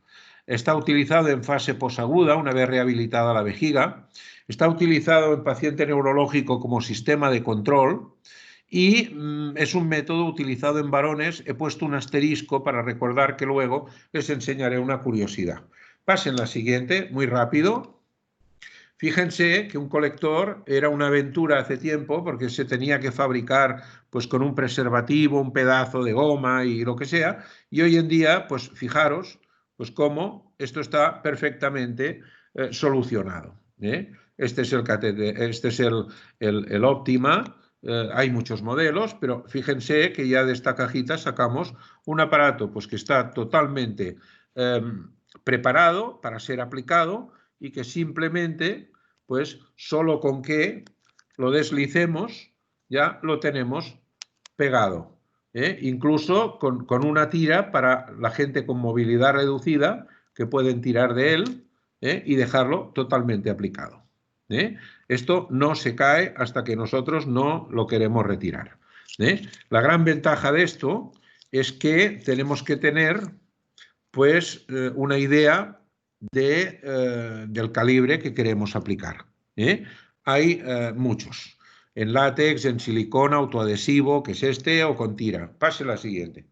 Está utilizado en fase posaguda, una vez rehabilitada la vejiga. Está utilizado en paciente neurológico como sistema de control. Y es un método utilizado en varones. He puesto un asterisco para recordar que luego les enseñaré una curiosidad. Pasen la siguiente, muy rápido. Fíjense que un colector era una aventura hace tiempo porque se tenía que fabricar pues, con un preservativo, un pedazo de goma y lo que sea. Y hoy en día, pues fijaros pues, cómo esto está perfectamente solucionado. Este es el catéter, este es el Optima. Hay muchos modelos, pero fíjense que ya de esta cajita sacamos un aparato pues, que está totalmente preparado para ser aplicado y que simplemente, pues solo con que lo deslicemos, ya lo tenemos pegado. Incluso con una tira para la gente con movilidad reducida, que pueden tirar de él y dejarlo totalmente aplicado. Esto no se cae hasta que nosotros no lo queremos retirar. La gran ventaja de esto es que tenemos que tener pues una idea del calibre que queremos aplicar. Hay muchos, en látex, en silicona, autoadhesivo, que es este, o con tira. Pase la siguiente.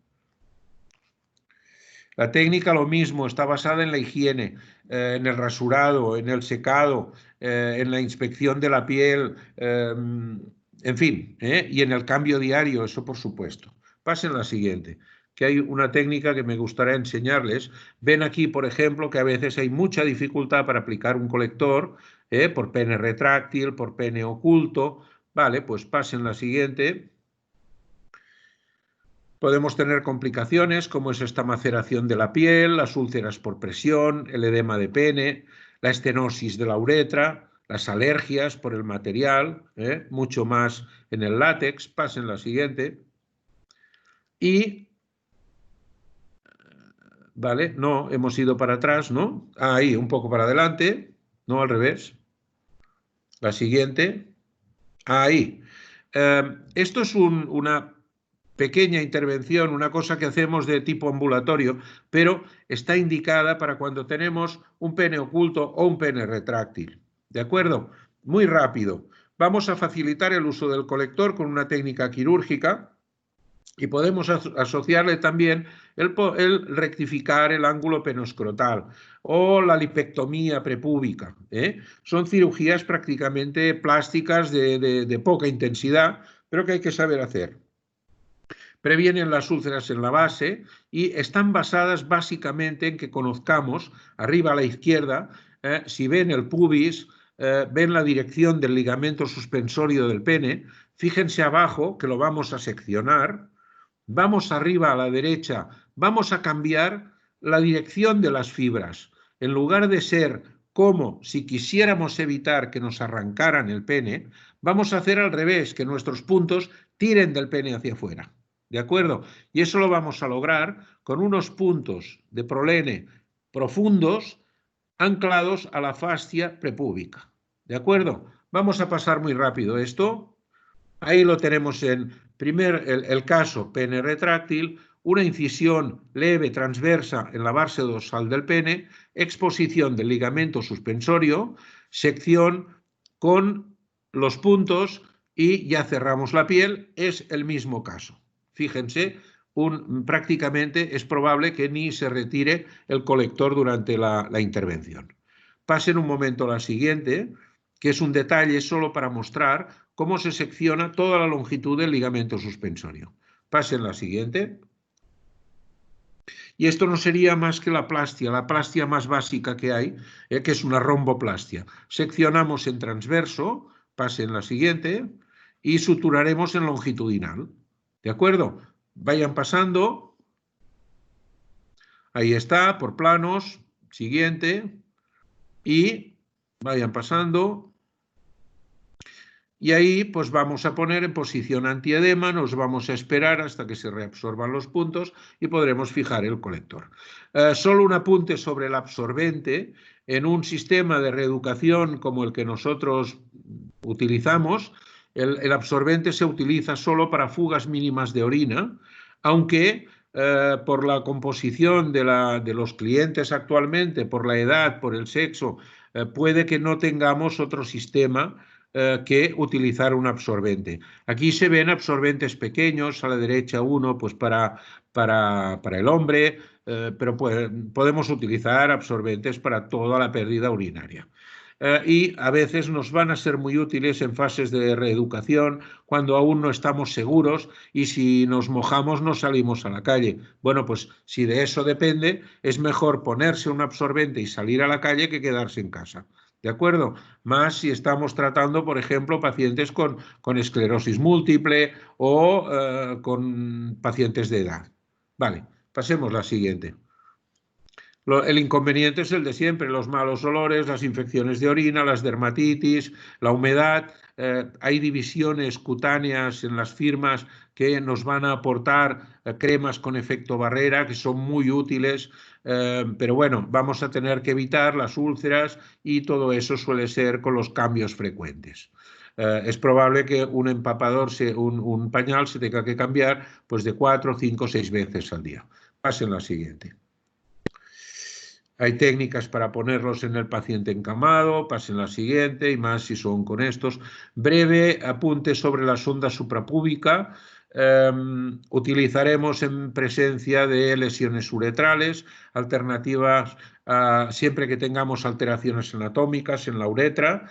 La técnica lo mismo, está basada en la higiene, en el rasurado, en el secado, en la inspección de la piel, en fin, y en el cambio diario, eso por supuesto. Pasen la siguiente, que hay una técnica que me gustaría enseñarles. Ven aquí, por ejemplo, que a veces hay mucha dificultad para aplicar un colector, por pene retráctil, por pene oculto. Vale, pues pasen la siguiente. Podemos tener complicaciones como es esta maceración de la piel, las úlceras por presión, el edema de pene, la estenosis de la uretra, las alergias por el material, mucho más en el látex. Pasen la siguiente. Y, vale, no, hemos ido para atrás, ¿no? Ahí, un poco para adelante, no al revés. La siguiente. Ahí. Esto es una pequeña intervención, una cosa que hacemos de tipo ambulatorio, pero está indicada para cuando tenemos un pene oculto o un pene retráctil. ¿De acuerdo? Muy rápido. Vamos a facilitar el uso del colector con una técnica quirúrgica y podemos asociarle también el rectificar el ángulo penoscrotal o la lipectomía prepúbica. Son cirugías prácticamente plásticas de poca intensidad, pero que hay que saber hacer. Previenen las úlceras en la base y están basadas básicamente en que conozcamos, arriba a la izquierda, si ven el pubis, ven la dirección del ligamento suspensorio del pene, fíjense abajo que lo vamos a seccionar, vamos arriba a la derecha, vamos a cambiar la dirección de las fibras. En lugar de ser como si quisiéramos evitar que nos arrancaran el pene, vamos a hacer al revés, que nuestros puntos tiren del pene hacia afuera. ¿De acuerdo? Y eso lo vamos a lograr con unos puntos de prolene profundos anclados a la fascia prepúbica. ¿De acuerdo? Vamos a pasar muy rápido esto. Ahí lo tenemos en el caso pene retráctil, una incisión leve transversa en la base dorsal del pene, exposición del ligamento suspensorio, sección con los puntos y ya cerramos la piel. Es el mismo caso. Fíjense, prácticamente es probable que ni se retire el colector durante la intervención. Pasen un momento a la siguiente, que es un detalle solo para mostrar cómo se secciona toda la longitud del ligamento suspensorio. Pasen la siguiente. Y esto no sería más que la plastia más básica que hay, que es una romboplastia. Seccionamos en transverso, pasen la siguiente, y suturaremos en longitudinal. ¿De acuerdo? Vayan pasando. Ahí está, por planos. Siguiente. Y vayan pasando. Y ahí pues vamos a poner en posición antiedema, nos vamos a esperar hasta que se reabsorban los puntos y podremos fijar el colector. Solo un apunte sobre el absorbente. En un sistema de reeducación como el que nosotros utilizamos, el absorbente se utiliza solo para fugas mínimas de orina, aunque por la composición de los clientes actualmente, por la edad, por el sexo, puede que no tengamos otro sistema que utilizar un absorbente. Aquí se ven absorbentes pequeños, a la derecha uno pues para el hombre, pero podemos utilizar absorbentes para toda la pérdida urinaria. Y a veces nos van a ser muy útiles en fases de reeducación cuando aún no estamos seguros y si nos mojamos no salimos a la calle. Bueno, pues si de eso depende, es mejor ponerse un absorbente y salir a la calle que quedarse en casa. ¿De acuerdo? Más si estamos tratando, por ejemplo, pacientes con esclerosis múltiple o con pacientes de edad. Vale, pasemos a la siguiente. El inconveniente es el de siempre, los malos olores, las infecciones de orina, las dermatitis, la humedad. Hay divisiones cutáneas en las firmas que nos van a aportar cremas con efecto barrera que son muy útiles, pero bueno, vamos a tener que evitar las úlceras y todo eso suele ser con los cambios frecuentes. Es probable que un empapador, un pañal se tenga que cambiar pues de 4, 5, 6 veces al día. Pasen la siguiente. Hay técnicas para ponerlos en el paciente encamado, pasen la siguiente, y más si son con estos. Breve apunte sobre la sonda suprapúbica. Utilizaremos en presencia de lesiones uretrales, alternativas siempre que tengamos alteraciones anatómicas en la uretra,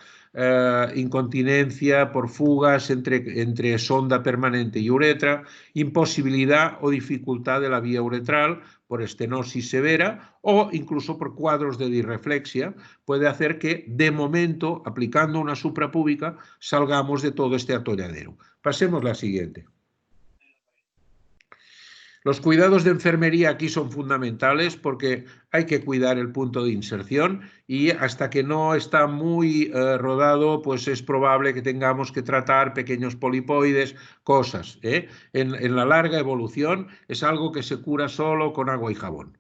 incontinencia por fugas entre sonda permanente y uretra, imposibilidad o dificultad de la vía uretral por estenosis severa o incluso por cuadros de disreflexia, puede hacer que de momento, aplicando una suprapúbica, salgamos de todo este atolladero. Pasemos a la siguiente. Los cuidados de enfermería aquí son fundamentales porque hay que cuidar el punto de inserción y hasta que no está muy rodado, pues es probable que tengamos que tratar pequeños polipoides, cosas. En la larga evolución es algo que se cura solo con agua y jabón.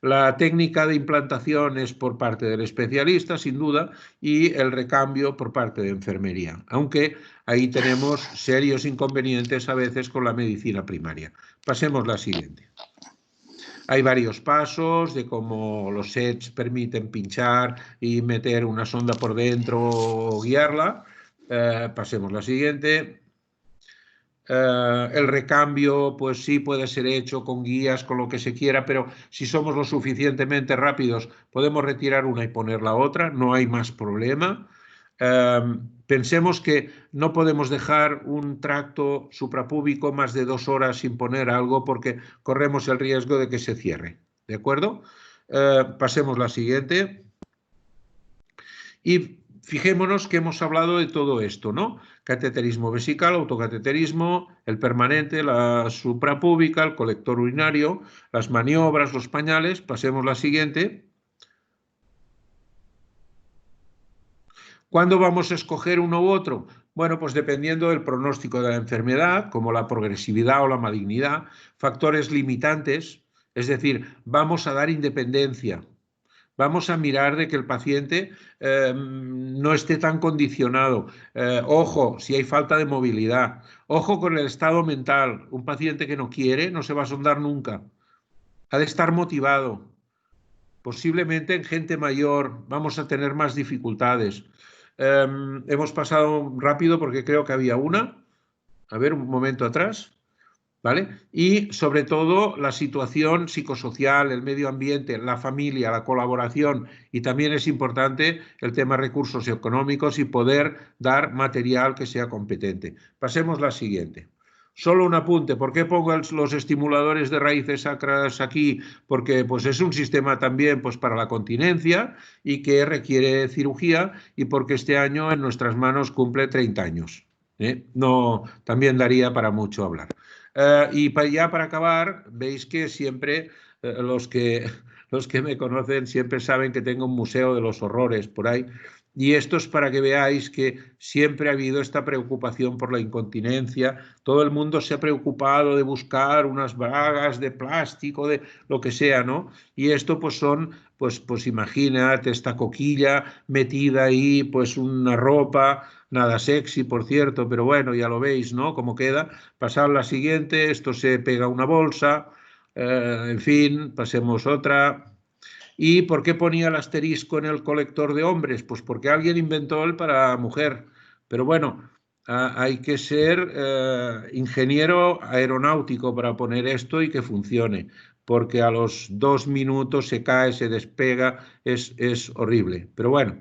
La técnica de implantación es por parte del especialista, sin duda, y el recambio por parte de enfermería, aunque ahí tenemos serios inconvenientes a veces con la medicina primaria. Pasemos la siguiente. Hay varios pasos de cómo los sets permiten pinchar y meter una sonda por dentro o guiarla. Pasemos la siguiente. El recambio, pues sí puede ser hecho con guías, con lo que se quiera, pero si somos lo suficientemente rápidos, podemos retirar una y poner la otra, no hay más problema. Pensemos que no podemos dejar un tracto suprapúbico más de 2 horas sin poner algo porque corremos el riesgo de que se cierre. ¿De acuerdo? Pasemos la siguiente. Y fijémonos que hemos hablado de todo esto, ¿no? Cateterismo vesical, autocateterismo, el permanente, la suprapúbica, el colector urinario, las maniobras, los pañales. Pasemos la siguiente. ¿Cuándo vamos a escoger uno u otro? Bueno, pues dependiendo del pronóstico de la enfermedad, como la progresividad o la malignidad, factores limitantes, es decir, vamos a dar independencia. Vamos a mirar de que el paciente no esté tan condicionado. Ojo, si hay falta de movilidad. Ojo con el estado mental. Un paciente que no quiere no se va a sondar nunca. Ha de estar motivado. Posiblemente en gente mayor vamos a tener más dificultades. Hemos pasado rápido porque creo que había una. A ver, un momento atrás. ¿Vale? Y sobre todo la situación psicosocial, el medio ambiente, la familia, la colaboración y también es importante el tema recursos económicos y poder dar material que sea competente. Pasemos la siguiente. Solo un apunte, ¿por qué pongo los estimuladores de raíces sacras aquí? Porque pues, es un sistema también pues, para la continencia y que requiere cirugía y porque este año en nuestras manos cumple 30 años. No, también daría para mucho hablar. Y ya para acabar, veis que siempre los que me conocen siempre saben que tengo un museo de los horrores por ahí. Y esto es para que veáis que siempre ha habido esta preocupación por la incontinencia. Todo el mundo se ha preocupado de buscar unas bragas de plástico, de lo que sea, ¿no? Y esto pues son, pues imagínate esta coquilla metida ahí, pues una ropa, nada sexy, por cierto, pero bueno, ya lo veis, ¿no? Cómo queda. Pasad la siguiente, esto se pega a una bolsa, en fin, pasemos otra. ¿Y por qué ponía el asterisco en el colector de hombres? Pues porque alguien inventó el para mujer. Pero bueno, hay que ser ingeniero aeronáutico para poner esto y que funcione, porque a los 2 minutos se cae, se despega, es horrible. Pero bueno,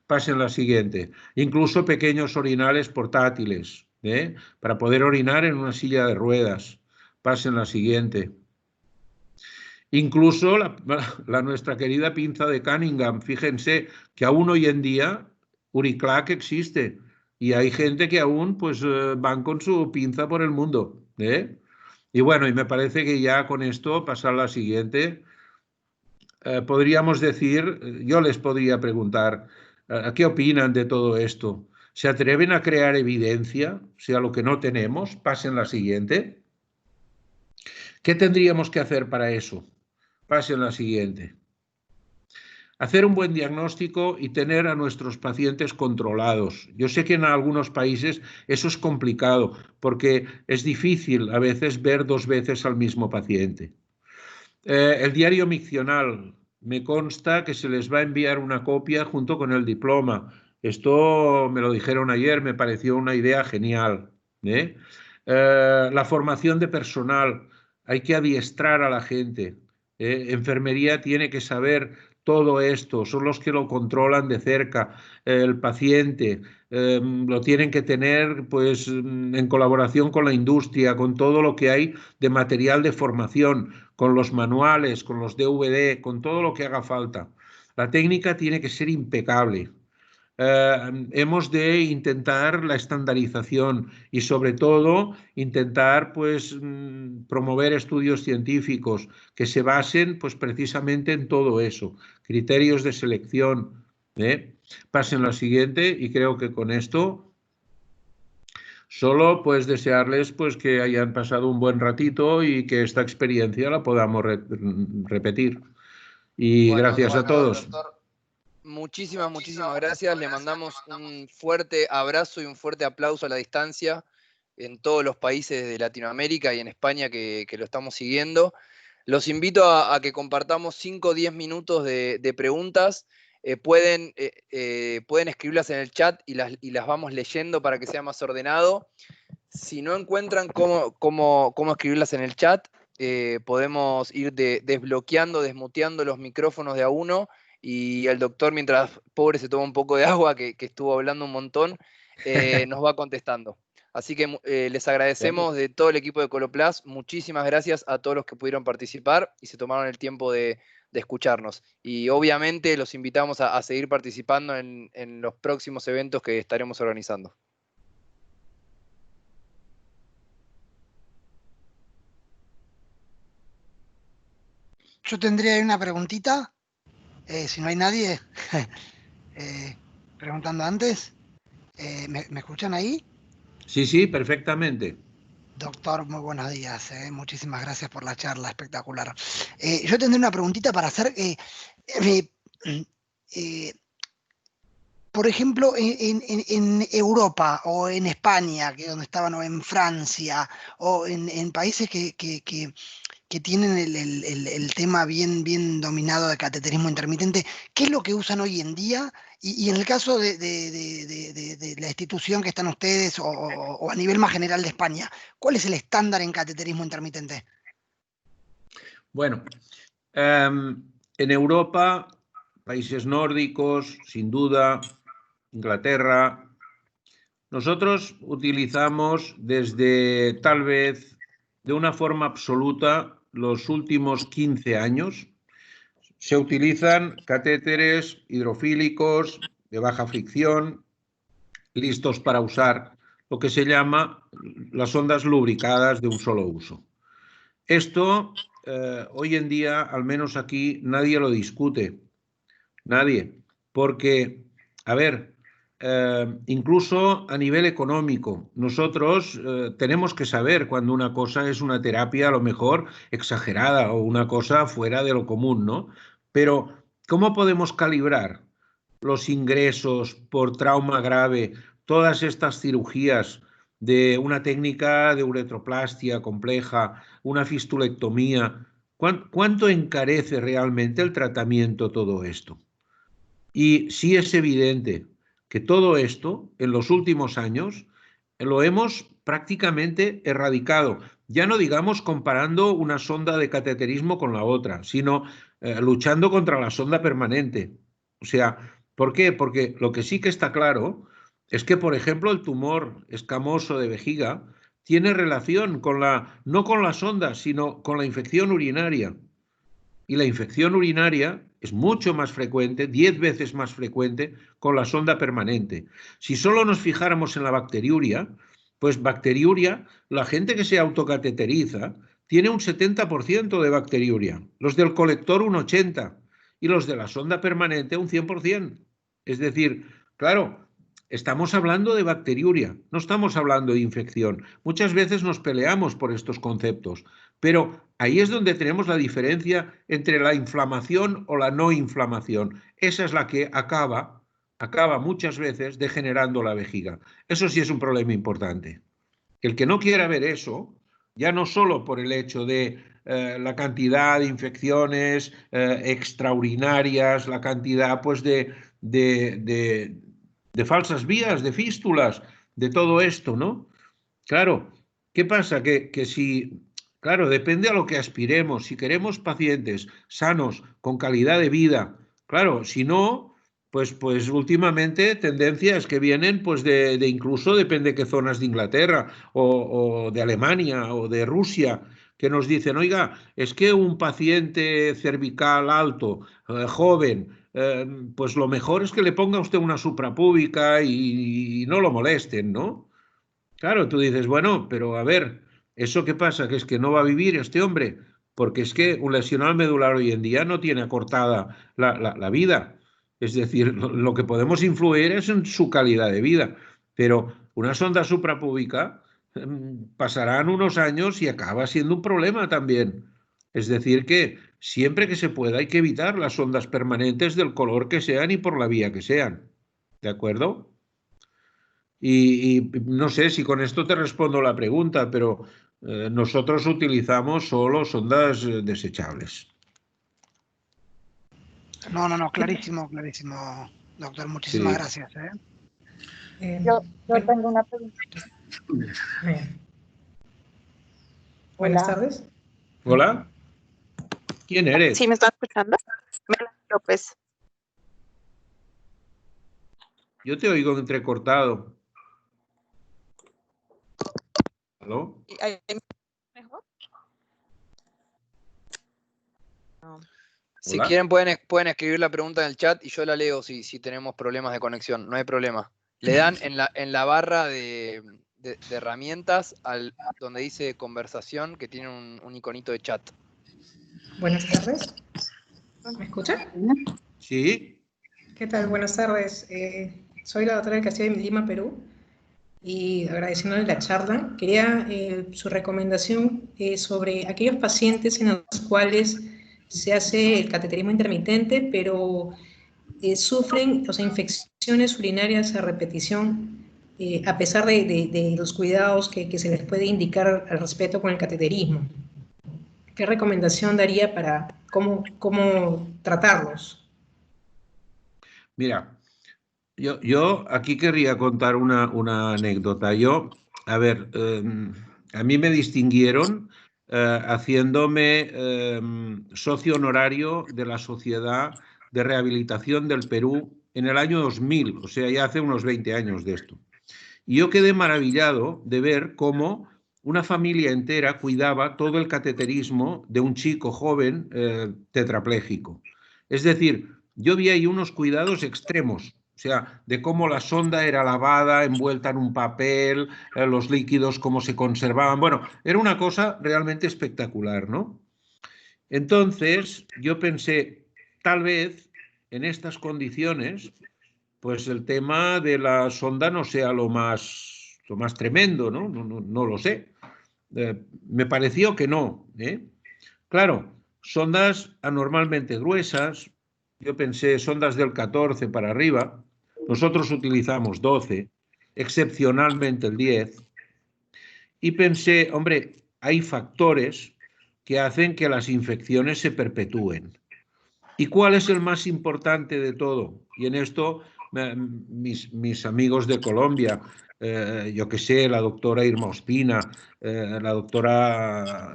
pasen la siguiente. Incluso pequeños orinales portátiles, para poder orinar en una silla de ruedas. Pasen la siguiente. Incluso nuestra querida pinza de Cunningham, fíjense que aún hoy en día Uriclac existe y hay gente que aún pues van con su pinza por el mundo. Y bueno, y me parece que ya con esto pasar a la siguiente, podríamos decir, yo les podría preguntar, ¿qué opinan de todo esto? ¿Se atreven a crear evidencia, sea lo que no tenemos? Pasen la siguiente. ¿Qué tendríamos que hacer para eso? Pasen la siguiente. Hacer un buen diagnóstico y tener a nuestros pacientes controlados. Yo sé que en algunos países eso es complicado porque es difícil a veces ver 2 veces al mismo paciente. El diario miccional, me consta que se les va a enviar una copia junto con el diploma. Esto me lo dijeron ayer, me pareció una idea genial. La formación de personal, hay que adiestrar a la gente. Enfermería tiene que saber todo esto, son los que lo controlan de cerca. El paciente lo tienen que tener pues, en colaboración con la industria, con todo lo que hay de material de formación, con los manuales, con los DVD, con todo lo que haga falta. La técnica tiene que ser impecable. hemos de intentar la estandarización y sobre todo intentar pues promover estudios científicos que se basen pues precisamente en todo eso, criterios de selección. Pasen la siguiente y creo que con esto solo pues desearles pues que hayan pasado un buen ratito y que esta experiencia la podamos repetir. Y Bueno, gracias a todos. doctor, muchísimas gracias. Le mandamos un fuerte abrazo y un fuerte aplauso a la distancia en todos los países de Latinoamérica y en España que lo estamos siguiendo. Los invito a que compartamos 5 o 10 minutos de preguntas. Pueden escribirlas en el chat y las vamos leyendo para que sea más ordenado. Si no encuentran cómo escribirlas en el chat, podemos ir desbloqueando, desmuteando los micrófonos de a uno, y el doctor, mientras pobre se toma un poco de agua, que estuvo hablando un montón, nos va contestando. Así que les agradecemos de todo el equipo de Coloplast. Muchísimas gracias a todos los que pudieron participar y se tomaron el tiempo de escucharnos. Y obviamente los invitamos a seguir participando en los próximos eventos que estaremos organizando. Yo tendría una preguntita, si no hay nadie preguntando antes. ¿Me escuchan ahí? Sí, sí, perfectamente. Doctor, muy buenos días. Muchísimas gracias por la charla, espectacular. Yo tendría una preguntita para hacer. Por ejemplo, en Europa o en España, que es donde estaban, o en Francia, o en países que tienen el tema bien dominado de cateterismo intermitente, ¿qué es lo que usan hoy en día? Y en el caso de la institución que están ustedes, o a nivel más general de España, ¿cuál es el estándar en cateterismo intermitente? Bueno, en Europa, países nórdicos, sin duda, Inglaterra, nosotros utilizamos desde tal vez de una forma absoluta los últimos 15 años. Se utilizan catéteres hidrofílicos de baja fricción, listos para usar lo que se llama las sondas lubricadas de un solo uso. Esto, hoy en día, al menos aquí, nadie lo discute. Nadie. Porque, a ver, incluso a nivel económico, nosotros tenemos que saber cuando una cosa es una terapia a lo mejor exagerada o una cosa fuera de lo común, ¿no? Pero, ¿cómo podemos calibrar los ingresos por trauma grave, todas estas cirugías de una técnica de uretroplastia compleja, una fistulectomía? ¿Cuánto encarece realmente el tratamiento todo esto? Y sí es evidente que todo esto, en los últimos años, lo hemos prácticamente erradicado. Ya no digamos comparando una sonda de cateterismo con la otra, sino luchando contra la sonda permanente. O sea, ¿por qué? Porque lo que sí que está claro es que, por ejemplo, el tumor escamoso de vejiga tiene relación con no con la sonda, sino con la infección urinaria. Y la infección urinaria es mucho más frecuente, 10 veces más frecuente, con la sonda permanente. Si solo nos fijáramos en la bacteriuria, pues bacteriuria, la gente que se autocateteriza tiene un 70% de bacteriuria, los del colector un 80% y los de la sonda permanente un 100%. Es decir, claro, estamos hablando de bacteriuria, no estamos hablando de infección. Muchas veces nos peleamos por estos conceptos, pero ahí es donde tenemos la diferencia entre la inflamación o la no inflamación. Esa es la que acaba muchas veces degenerando la vejiga. Eso sí es un problema importante. El que no quiera ver eso, ya no solo por el hecho de la cantidad de infecciones extraurinarias, la cantidad pues de falsas vías, de fístulas, de todo esto, ¿no? Claro, ¿qué pasa? Que si, claro, depende a lo que aspiremos. Si queremos pacientes sanos, con calidad de vida, claro, si no, pues últimamente tendencias que vienen pues de incluso depende de qué zonas de Inglaterra o de Alemania o de Rusia, que nos dicen, oiga, es que un paciente cervical alto, joven, pues lo mejor es que le ponga usted una suprapúbica y no lo molesten, ¿no? Claro, tú dices, bueno, pero a ver, ¿eso qué pasa? ¿Que es que no va a vivir este hombre? Porque es que un lesionado medular hoy en día no tiene acortada la vida. Es decir, lo que podemos influir es en su calidad de vida. Pero una sonda suprapúbica pasarán unos años y acaba siendo un problema también. Es decir, que siempre que se pueda hay que evitar las sondas permanentes del color que sean y por la vía que sean. ¿De acuerdo? Y no sé si con esto te respondo la pregunta, pero nosotros utilizamos solo sondas desechables. No, clarísimo, doctor. Muchísimas Sí. gracias. Yo tengo una pregunta. Buenas tardes. Hola. ¿Quién eres? ¿Sí me están escuchando? Melanie López. Yo te oigo entrecortado. ¿Aló? ¿Mejor? No. Si Hola. quieren pueden escribir la pregunta en el chat y yo la leo si tenemos problemas de conexión, no hay problema. Le dan en la barra de herramientas donde dice conversación, que tiene un iconito de chat. Buenas tardes. ¿Me escuchan? Sí. ¿Qué tal? Buenas tardes. Soy la doctora del Castillo de Lima, Perú, y agradeciéndole la charla. Quería su recomendación sobre aquellos pacientes en los cuales se hace el cateterismo intermitente, pero sufren, o sea, infecciones urinarias a repetición, a pesar de los cuidados que se les puede indicar al respecto con el cateterismo. ¿Qué recomendación daría para cómo tratarlos? Mira, yo aquí querría contar una anécdota. A ver, a mí me distinguieron haciéndome socio honorario de la Sociedad de Rehabilitación del Perú en el año 2000, o sea, ya hace unos 20 años de esto. Y yo quedé maravillado de ver cómo una familia entera cuidaba todo el cateterismo de un chico joven tetrapléjico. Es decir, yo vi ahí unos cuidados extremos, o sea, de cómo la sonda era lavada, envuelta en un papel, los líquidos, cómo se conservaban. Bueno, era una cosa realmente espectacular, ¿no? Entonces, yo pensé, tal vez en estas condiciones pues el tema de la sonda no sea lo más tremendo, ¿no? No lo sé. Me pareció que no, ¿eh? Claro, sondas anormalmente gruesas, yo pensé sondas del 14 para arriba, nosotros utilizamos 12, excepcionalmente el 10, y pensé, hombre, hay factores que hacen que las infecciones se perpetúen. ¿Y cuál es el más importante de todo? Y en esto mis amigos de Colombia, yo que sé, la doctora Irma Ospina, la doctora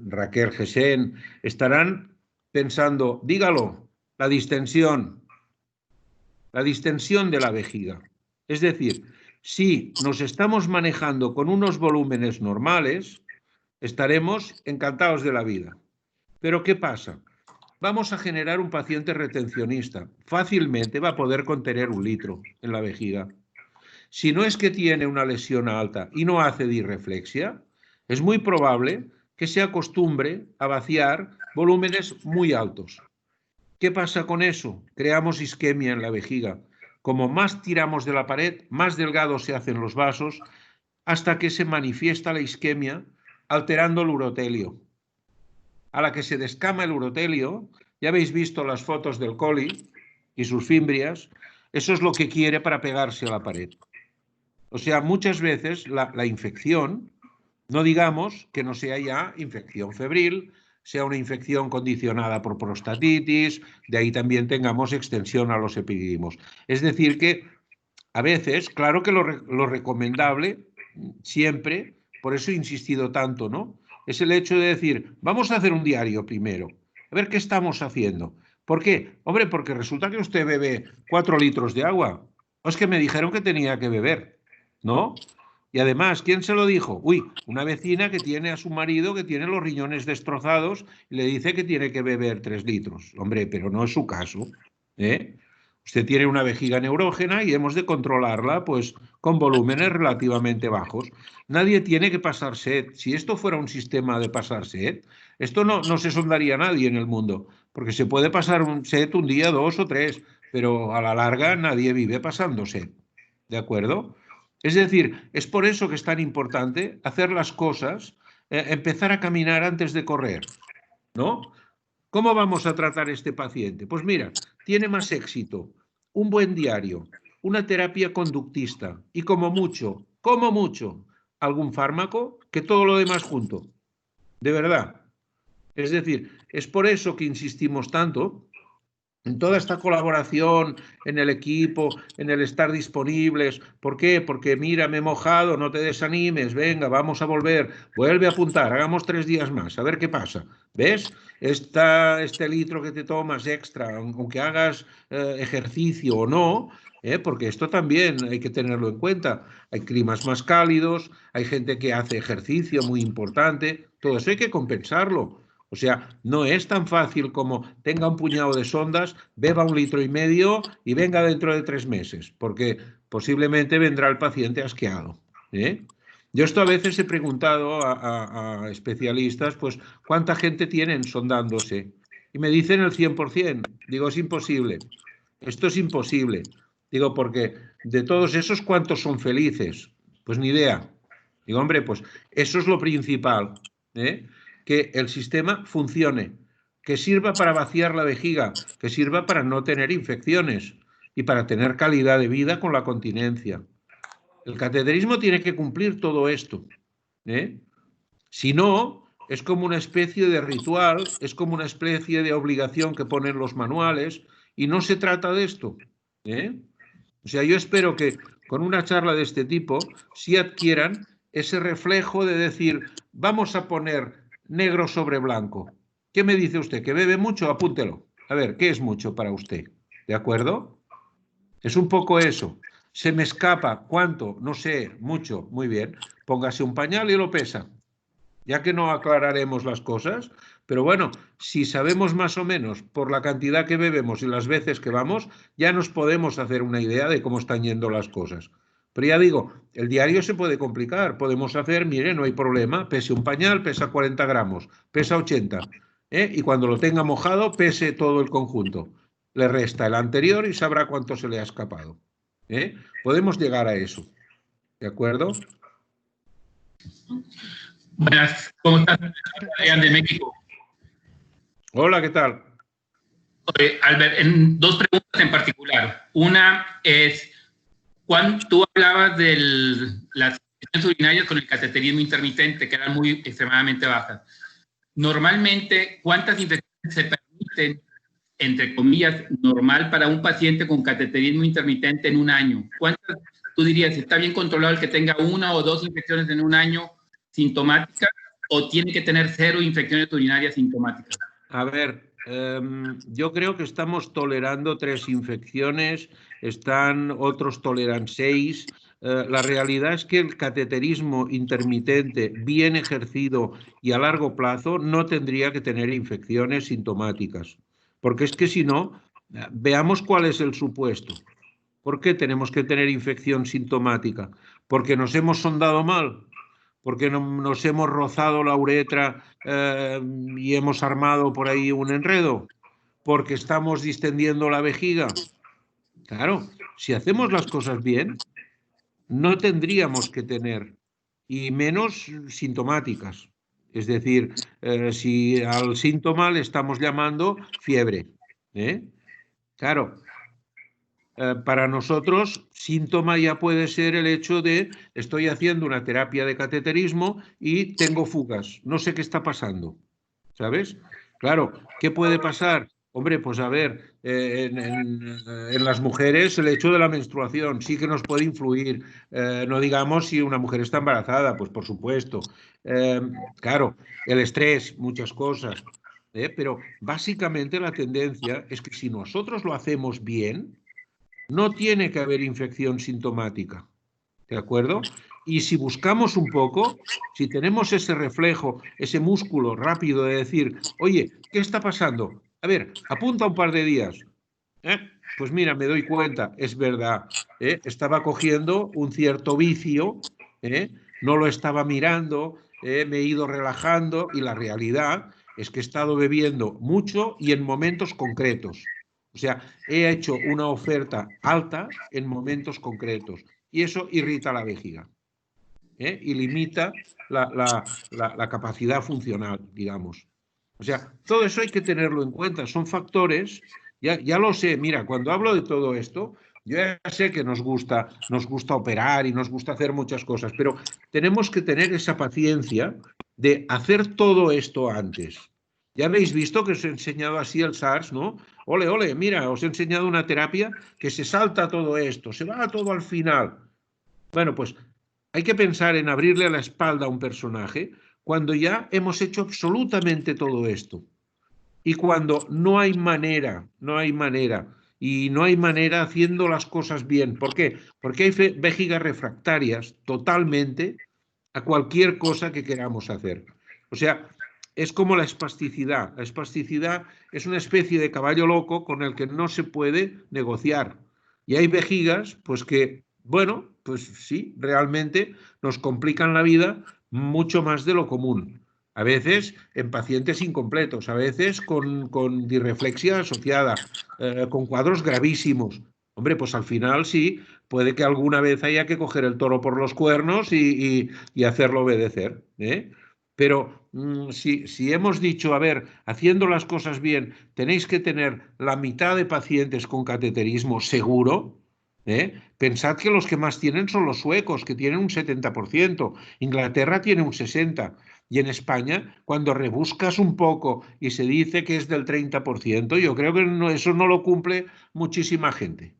Raquel Gesén, estarán pensando, dígalo, la distensión de la vejiga. Es decir, si nos estamos manejando con unos volúmenes normales, estaremos encantados de la vida. Pero ¿qué pasa? Vamos a generar un paciente retencionista. Fácilmente va a poder contener 1 litro en la vejiga. Si no es que tiene una lesión alta y no hace disreflexia, es muy probable que se acostumbre a vaciar volúmenes muy altos. ¿Qué pasa con eso? Creamos isquemia en la vejiga. Como más tiramos de la pared, más delgados se hacen los vasos, hasta que se manifiesta la isquemia alterando el urotelio. A la que se descama el urotelio, ya habéis visto las fotos del coli y sus fimbrias, eso es lo que quiere para pegarse a la pared. O sea, muchas veces la infección, no digamos que no sea ya infección febril, sea una infección condicionada por prostatitis, de ahí también tengamos extensión a los epididimos. Es decir que a veces, claro que lo recomendable siempre, por eso he insistido tanto, ¿no? Es el hecho de decir, vamos a hacer un diario primero, a ver qué estamos haciendo. ¿Por qué? Hombre, porque resulta que usted bebe 4 litros de agua. O es que me dijeron que tenía que beber, ¿no? Y además, ¿quién se lo dijo? Uy, una vecina que tiene a su marido que tiene los riñones destrozados y le dice que tiene que beber 3 litros. Hombre, pero no es su caso. ¿eh? Usted tiene una vejiga neurógena y hemos de controlarla pues, con volúmenes relativamente bajos. Nadie tiene que pasar sed. Si esto fuera un sistema de pasar sed, esto no se sondaría a nadie en el mundo, porque se puede pasar un sed un día, 2 o 3, pero a la larga nadie vive pasando sed. ¿De acuerdo? Es decir, es por eso que es tan importante hacer las cosas, empezar a caminar antes de correr, ¿no? ¿Cómo vamos a tratar a este paciente? Pues mira, tiene más éxito un buen diario, una terapia conductista y como mucho, algún fármaco que todo lo demás junto. De verdad. Es decir, es por eso que insistimos tanto en toda esta colaboración, en el equipo, en el estar disponibles. ¿Por qué? Porque mira, me he mojado, no te desanimes, venga, vamos a volver, vuelve a apuntar, hagamos 3 días más, a ver qué pasa. ¿Ves? Este litro que te tomas extra, aunque hagas ejercicio o no, porque esto también hay que tenerlo en cuenta. Hay climas más cálidos, hay gente que hace ejercicio muy importante, todo eso hay que compensarlo. O sea, no es tan fácil como tenga un puñado de sondas, beba 1,5 litros y venga dentro de 3 meses, porque posiblemente vendrá el paciente asqueado, ¿eh? Yo esto a veces he preguntado a especialistas, pues, ¿cuánta gente tienen sondándose? Y me dicen el 100%. Digo, es imposible. Esto es imposible. Digo, porque de todos esos, ¿cuántos son felices? Pues ni idea. Digo, hombre, pues eso es lo principal, ¿eh? Que el sistema funcione, que sirva para vaciar la vejiga, que sirva para no tener infecciones y para tener calidad de vida con la continencia. El cateterismo tiene que cumplir todo esto, ¿eh? Si no, es como una especie de ritual, es como una especie de obligación que ponen los manuales y no se trata de esto, ¿eh? O sea, yo espero que con una charla de este tipo sí adquieran ese reflejo de decir, vamos a poner negro sobre blanco. ¿Qué me dice usted? ¿Que bebe mucho? Apúntelo. A ver, ¿qué es mucho para usted? ¿De acuerdo? Es un poco eso. Se me escapa. ¿Cuánto? No sé. Mucho. Muy bien. Póngase un pañal y lo pesa. Ya que no aclararemos las cosas, pero bueno, si sabemos más o menos por la cantidad que bebemos y las veces que vamos, ya nos podemos hacer una idea de cómo están yendo las cosas. Pero ya digo, el diario se puede complicar. Podemos hacer, mire, no hay problema, pese un pañal, pesa 40 gramos, pesa 80, y cuando lo tenga mojado, pese todo el conjunto. Le resta el anterior y sabrá cuánto se le ha escapado. Podemos llegar a eso. ¿De acuerdo? Buenas, ¿cómo estás? Adrián de México. Hola, ¿qué tal? Albert, en 2 preguntas en particular. Una es, cuando tú hablabas de las infecciones urinarias con el cateterismo intermitente, que eran muy extremadamente bajas. Normalmente, ¿cuántas infecciones se permiten, entre comillas, normal para un paciente con cateterismo intermitente en un año? ¿Cuántas, tú dirías, está bien controlado el que tenga 1 o 2 infecciones en un año sintomáticas o tiene que tener 0 infecciones urinarias sintomáticas? A ver, yo creo que estamos tolerando 3 infecciones, otros toleran 6. La realidad es que el cateterismo intermitente bien ejercido y a largo plazo no tendría que tener infecciones sintomáticas, porque es que si no, veamos cuál es el supuesto. ¿Por qué tenemos que tener infección sintomática? ¿Porque nos hemos sondado mal? ¿Porque nos hemos rozado la uretra y hemos armado por ahí un enredo? ¿Porque estamos distendiendo la vejiga? Claro, si hacemos las cosas bien, no tendríamos que tener, y menos sintomáticas. Es decir, si al síntoma le estamos llamando fiebre, claro. Para nosotros, síntoma ya puede ser el hecho de estoy haciendo una terapia de cateterismo y tengo fugas, no sé qué está pasando, ¿sabes? Claro, ¿qué puede pasar? Hombre, pues a ver, en las mujeres el hecho de la menstruación sí que nos puede influir, no digamos si una mujer está embarazada, pues por supuesto. Claro, el estrés, muchas cosas, pero básicamente la tendencia es que si nosotros lo hacemos bien, no tiene que haber infección sintomática, ¿de acuerdo? Y si buscamos un poco, si tenemos ese reflejo, ese músculo rápido de decir, oye, ¿qué está pasando? A ver, apunta un par de días. Pues mira, me doy cuenta, es verdad, estaba cogiendo un cierto vicio, no lo estaba mirando, me he ido relajando y la realidad es que he estado bebiendo mucho y en momentos concretos. O sea, he hecho una oferta alta en momentos concretos y eso irrita la vejiga, y limita la capacidad funcional, digamos. O sea, todo eso hay que tenerlo en cuenta. Son factores, ya lo sé, mira, cuando hablo de todo esto, yo ya sé que nos gusta operar y nos gusta hacer muchas cosas, pero tenemos que tener esa paciencia de hacer todo esto antes. Ya habéis visto que os he enseñado así el SARS, ¿no? Ole, ole, mira, os he enseñado una terapia que se salta todo esto, se va todo al final. Bueno, pues hay que pensar en abrirle la espalda a un personaje cuando ya hemos hecho absolutamente todo esto. Y cuando no hay manera, y no hay manera haciendo las cosas bien. ¿Por qué? Porque hay vejigas refractarias totalmente a cualquier cosa que queramos hacer. O sea, es como la espasticidad. La espasticidad es una especie de caballo loco con el que no se puede negociar. Y hay vejigas, pues que, bueno, pues sí, realmente nos complican la vida mucho más de lo común. A veces en pacientes incompletos, a veces con disreflexia asociada, con cuadros gravísimos. Hombre, pues al final sí, puede que alguna vez haya que coger el toro por los cuernos y hacerlo obedecer, ¿eh? Pero si hemos dicho, a ver, haciendo las cosas bien, tenéis que tener la mitad de pacientes con cateterismo seguro, pensad que los que más tienen son los suecos, que tienen un 70%, Inglaterra tiene un 60%, y en España, cuando rebuscas un poco y se dice que es del 30%, yo creo que eso no lo cumple muchísima gente.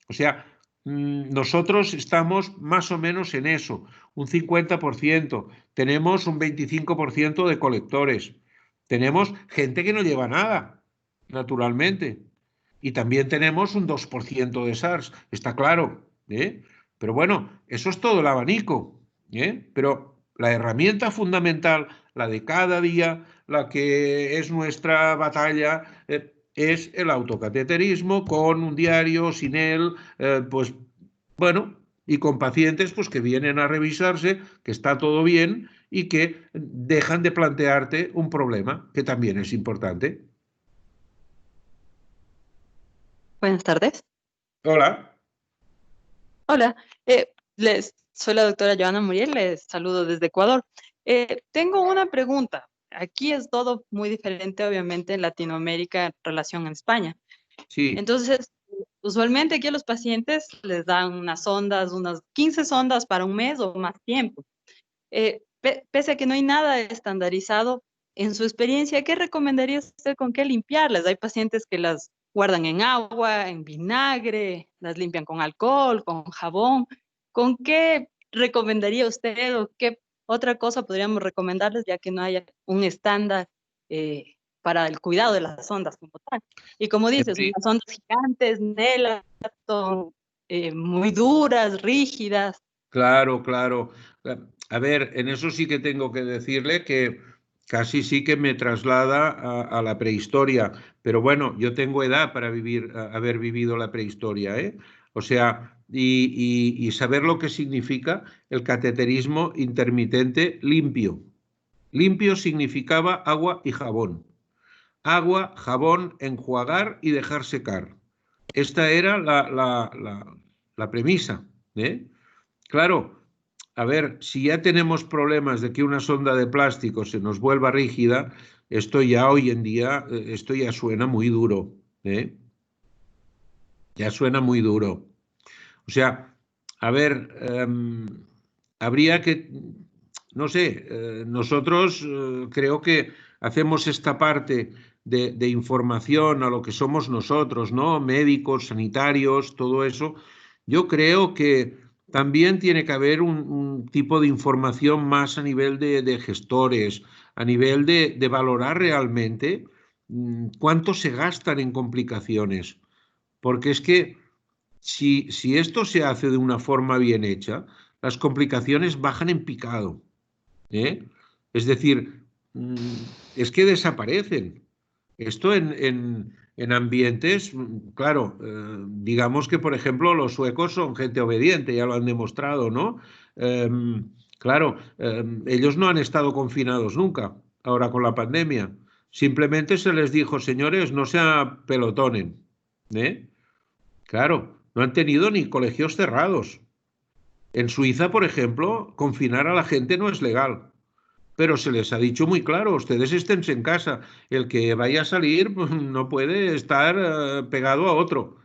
O sea, nosotros estamos más o menos en eso, un 50%. Tenemos un 25% de colectores. Tenemos gente que no lleva nada, naturalmente. Y también tenemos un 2% de SARS, está claro. Pero bueno, eso es todo el abanico. Pero la herramienta fundamental, la de cada día, la que es nuestra batalla, es el autocateterismo con un diario, sin él, pues bueno, y con pacientes pues que vienen a revisarse, que está todo bien y que dejan de plantearte un problema, que también es importante. Buenas tardes. Hola. Hola, soy la doctora Joana Muriel, les saludo desde Ecuador. Tengo una pregunta. Aquí es todo muy diferente, obviamente, en Latinoamérica en relación a España. Sí. Entonces, usualmente aquí a los pacientes les dan unas sondas, unas 15 sondas para un mes o más tiempo. Pese a que no hay nada estandarizado, en su experiencia, ¿qué recomendaría usted con qué limpiarlas? Hay pacientes que las guardan en agua, en vinagre, las limpian con alcohol, con jabón. ¿Con qué recomendaría usted o qué otra cosa podríamos recomendarles ya que no haya un estándar para el cuidado de las ondas como tal? Y como dices, unas ondas gigantes, Nela, son muy duras, rígidas. Claro, claro. A ver, en eso sí que tengo que decirle que casi sí que me traslada a la prehistoria, pero bueno, yo tengo edad para haber vivido la prehistoria, ¿eh? O sea, y saber lo que significa el cateterismo intermitente limpio. Limpio significaba agua y jabón. Agua, jabón, enjuagar y dejar secar. Esta era la premisa, ¿eh? Claro, a ver, si ya tenemos problemas de que una sonda de plástico se nos vuelva rígida, esto ya hoy en día, esto ya suena muy duro, ¿eh? Ya suena muy duro. O sea, a ver, habría que, no sé, nosotros creo que hacemos esta parte de información a lo que somos nosotros, ¿no? Médicos, sanitarios, todo eso. Yo creo que también tiene que haber un tipo de información más a nivel de gestores, a nivel de valorar realmente cuánto se gastan en complicaciones. Porque es que si esto se hace de una forma bien hecha, las complicaciones bajan en picado, ¿eh? Es decir, es que desaparecen. Esto en ambientes, claro, digamos que, por ejemplo, los suecos son gente obediente, ya lo han demostrado, ¿no? Claro, ellos no han estado confinados nunca, ahora con la pandemia. Simplemente se les dijo, señores, no se apelotonen, ¿eh? Claro, no han tenido ni colegios cerrados. En Suiza, por ejemplo, confinar a la gente no es legal. Pero se les ha dicho muy claro, ustedes esténse en casa. El que vaya a salir pues, no puede estar pegado a otro.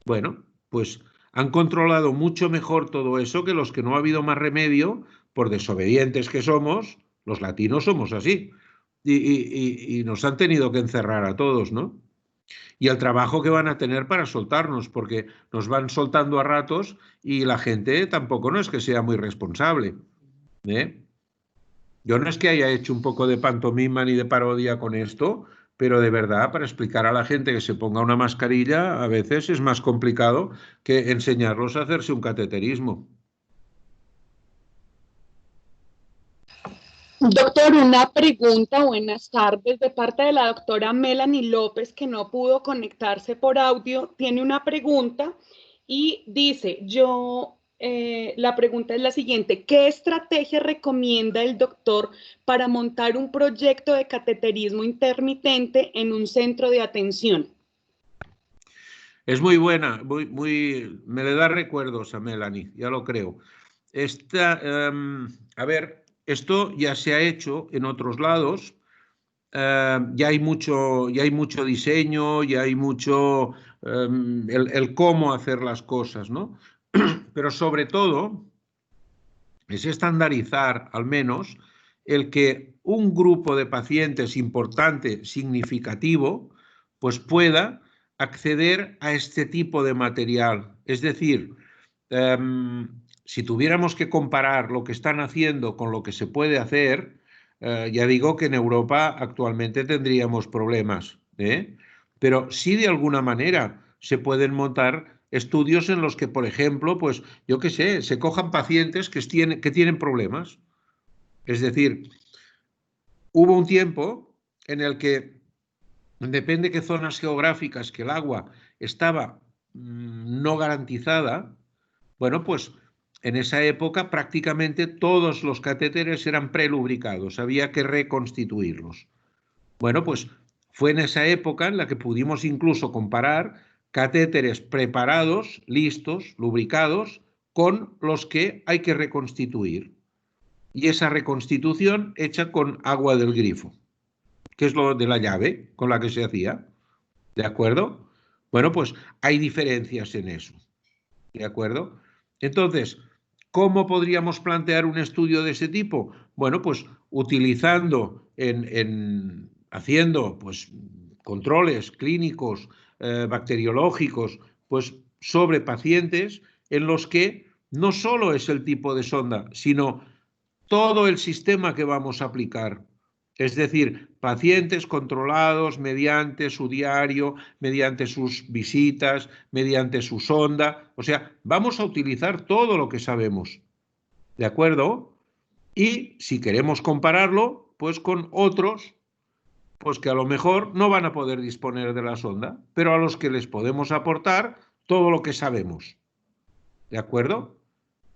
Bueno, pues han controlado mucho mejor todo eso que los que no ha habido más remedio, por desobedientes que somos, los latinos somos así. Y nos han tenido que encerrar a todos, ¿no? Y el trabajo que van a tener para soltarnos, porque nos van soltando a ratos y la gente tampoco no es que sea muy responsable, ¿eh? Yo no es que haya hecho un poco de pantomima ni de parodia con esto, pero de verdad, para explicar a la gente que se ponga una mascarilla, a veces es más complicado que enseñarlos a hacerse un cateterismo. Doctor, una pregunta, buenas tardes, de parte de la doctora Melanie López, que no pudo conectarse por audio, tiene una pregunta y dice, la pregunta es la siguiente, ¿qué estrategia recomienda el doctor para montar un proyecto de cateterismo intermitente en un centro de atención? Es muy buena, me le da recuerdos a Melanie, ya lo creo. A ver, esto ya se ha hecho en otros lados, ya hay mucho diseño, ya hay mucho el cómo hacer las cosas, ¿no? Pero sobre todo es estandarizar al menos el que un grupo de pacientes importante, significativo, pues pueda acceder a este tipo de material. Es decir, si tuviéramos que comparar lo que están haciendo con lo que se puede hacer, ya digo que en Europa actualmente tendríamos problemas, ¿eh? Pero sí de alguna manera se pueden montar estudios en los que, por ejemplo, pues yo qué sé, se cojan pacientes que tienen problemas. Es decir, hubo un tiempo en el que, depende de qué zonas geográficas, que el agua estaba no garantizada, bueno, pues en esa época prácticamente todos los catéteres eran prelubricados, había que reconstituirlos. Bueno, pues fue en esa época en la que pudimos incluso comparar catéteres preparados, listos, lubricados, con los que hay que reconstituir. Y esa reconstitución hecha con agua del grifo, que es lo de la llave con la que se hacía. ¿De acuerdo? Bueno, pues hay diferencias en eso. ¿De acuerdo? Entonces, ¿cómo podríamos plantear un estudio de ese tipo? Bueno, pues utilizando, haciendo pues, controles clínicos, bacteriológicos, pues sobre pacientes en los que no solo es el tipo de sonda, sino todo el sistema que vamos a aplicar. Es decir, pacientes controlados mediante su diario, mediante sus visitas, mediante su sonda. O sea, vamos a utilizar todo lo que sabemos. ¿De acuerdo? Y si queremos compararlo, pues con otros, pues que a lo mejor no van a poder disponer de la sonda, pero a los que les podemos aportar todo lo que sabemos. ¿De acuerdo?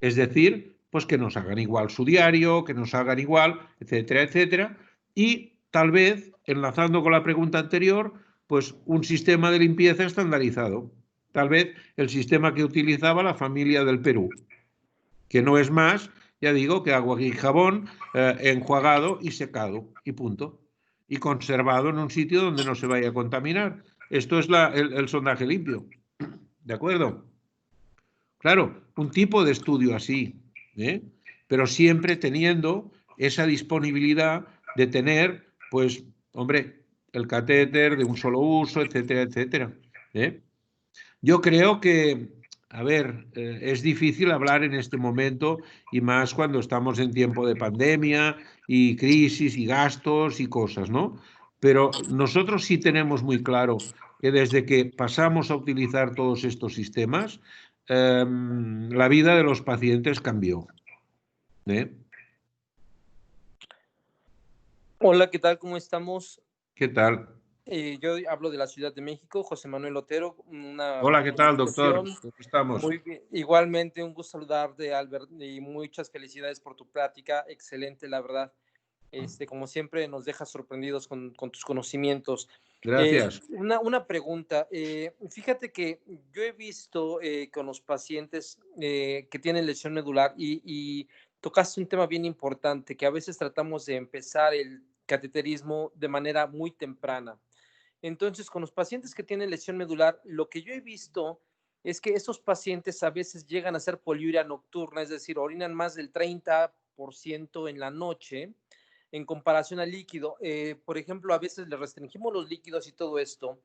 Es decir, pues que nos hagan igual su diario, que nos hagan igual, etcétera, etcétera. Y tal vez, enlazando con la pregunta anterior, pues un sistema de limpieza estandarizado. Tal vez el sistema que utilizaba la familia del Perú, que no es más, ya digo, que agua y jabón enjuagado y secado, y punto. Y conservado en un sitio donde no se vaya a contaminar. Esto es el sondaje limpio. ¿De acuerdo? Claro, un tipo de estudio así, ¿eh? Pero siempre teniendo esa disponibilidad de tener, pues, hombre, el catéter de un solo uso, etcétera, etcétera, ¿eh? Yo creo que, a ver, es difícil hablar en este momento y más cuando estamos en tiempo de pandemia y crisis y gastos y cosas, ¿no? Pero nosotros sí tenemos muy claro que desde que pasamos a utilizar todos estos sistemas, la vida de los pacientes cambió, ¿eh? Hola, ¿qué tal? ¿Cómo estamos? ¿Qué tal? Yo hablo de la Ciudad de México, José Manuel Otero. Hola, ¿qué tal, doctor? ¿Cómo estamos? Muy bien. Igualmente, un gusto saludarte, Albert, y muchas felicidades por tu plática. Excelente, la verdad. Como siempre, nos dejas sorprendidos con tus conocimientos. Gracias. Una pregunta. Fíjate que yo he visto con los pacientes que tienen lesión medular y tocaste un tema bien importante, que a veces tratamos de empezar el cateterismo de manera muy temprana. Entonces, con los pacientes que tienen lesión medular, lo que yo he visto es que esos pacientes a veces llegan a ser poliuria nocturna, es decir, orinan más del 30% en la noche en comparación al líquido. Por ejemplo, a veces le restringimos los líquidos y todo esto,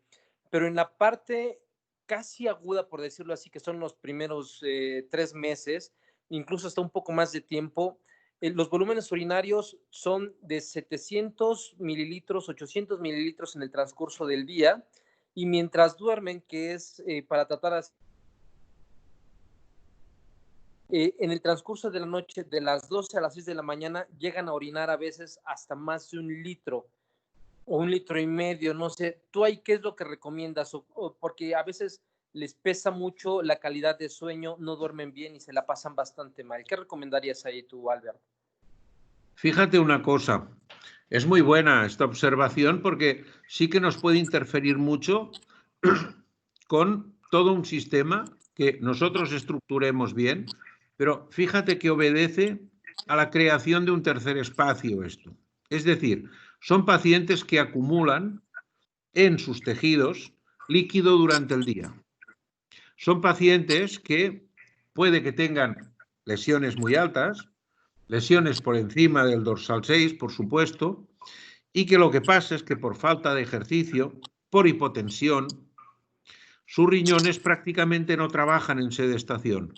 pero en la parte casi aguda, por decirlo así, que son los primeros 3 meses, incluso hasta un poco más de tiempo, los volúmenes urinarios son de 700 mililitros, 800 mililitros en el transcurso del día, y mientras duermen, que es para tratar en el transcurso de la noche, de las 12 a las 6 de la mañana, llegan a orinar a veces hasta más de 1 litro o 1,5 litros, no sé. ¿Tú ahí qué es lo que recomiendas? Porque a veces les pesa mucho la calidad de sueño, no duermen bien y se la pasan bastante mal. ¿Qué recomendarías ahí tú, Albert? Fíjate una cosa, es muy buena esta observación porque sí que nos puede interferir mucho con todo un sistema que nosotros estructuremos bien, pero fíjate que obedece a la creación de un tercer espacio esto. Es decir, son pacientes que acumulan en sus tejidos líquido durante el día. Son pacientes que puede que tengan lesiones muy altas, lesiones por encima del dorsal 6, por supuesto, y que lo que pasa es que por falta de ejercicio, por hipotensión, sus riñones prácticamente no trabajan en sedestación.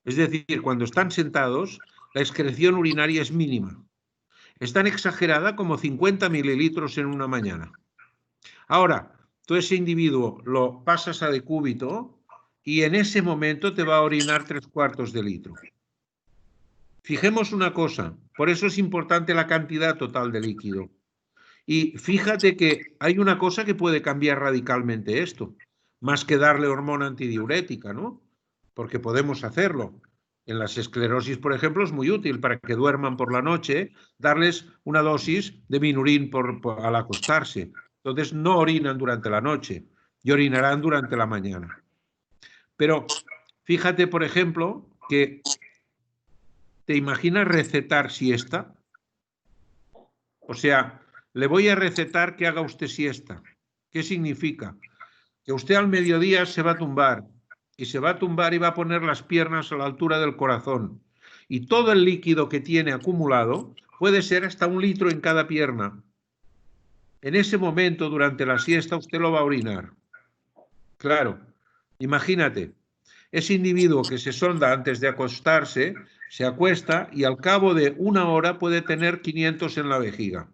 Es decir, cuando están sentados, la excreción urinaria es mínima. Es tan exagerada como 50 mililitros en una mañana. Ahora, tú ese individuo lo pasas a decúbito y en ese momento te va a orinar 3/4 de litro. Fijemos una cosa, por eso es importante la cantidad total de líquido. Y fíjate que hay una cosa que puede cambiar radicalmente esto, más que darle hormona antidiurética, ¿no? Porque podemos hacerlo. En las esclerosis, por ejemplo, es muy útil para que duerman por la noche, darles una dosis de Minurin al acostarse. Entonces no orinan durante la noche y orinarán durante la mañana. Pero fíjate, por ejemplo, que ¿te imaginas recetar siesta? O sea, le voy a recetar que haga usted siesta. ¿Qué significa? Que usted al mediodía se va a tumbar y se va a tumbar y va a poner las piernas a la altura del corazón. Y todo el líquido que tiene acumulado puede ser hasta 1 litro en cada pierna. En ese momento, durante la siesta, usted lo va a orinar. Claro, imagínate, ese individuo que se sonda antes de acostarse, se acuesta y al cabo de 1 hora puede tener 500 en la vejiga.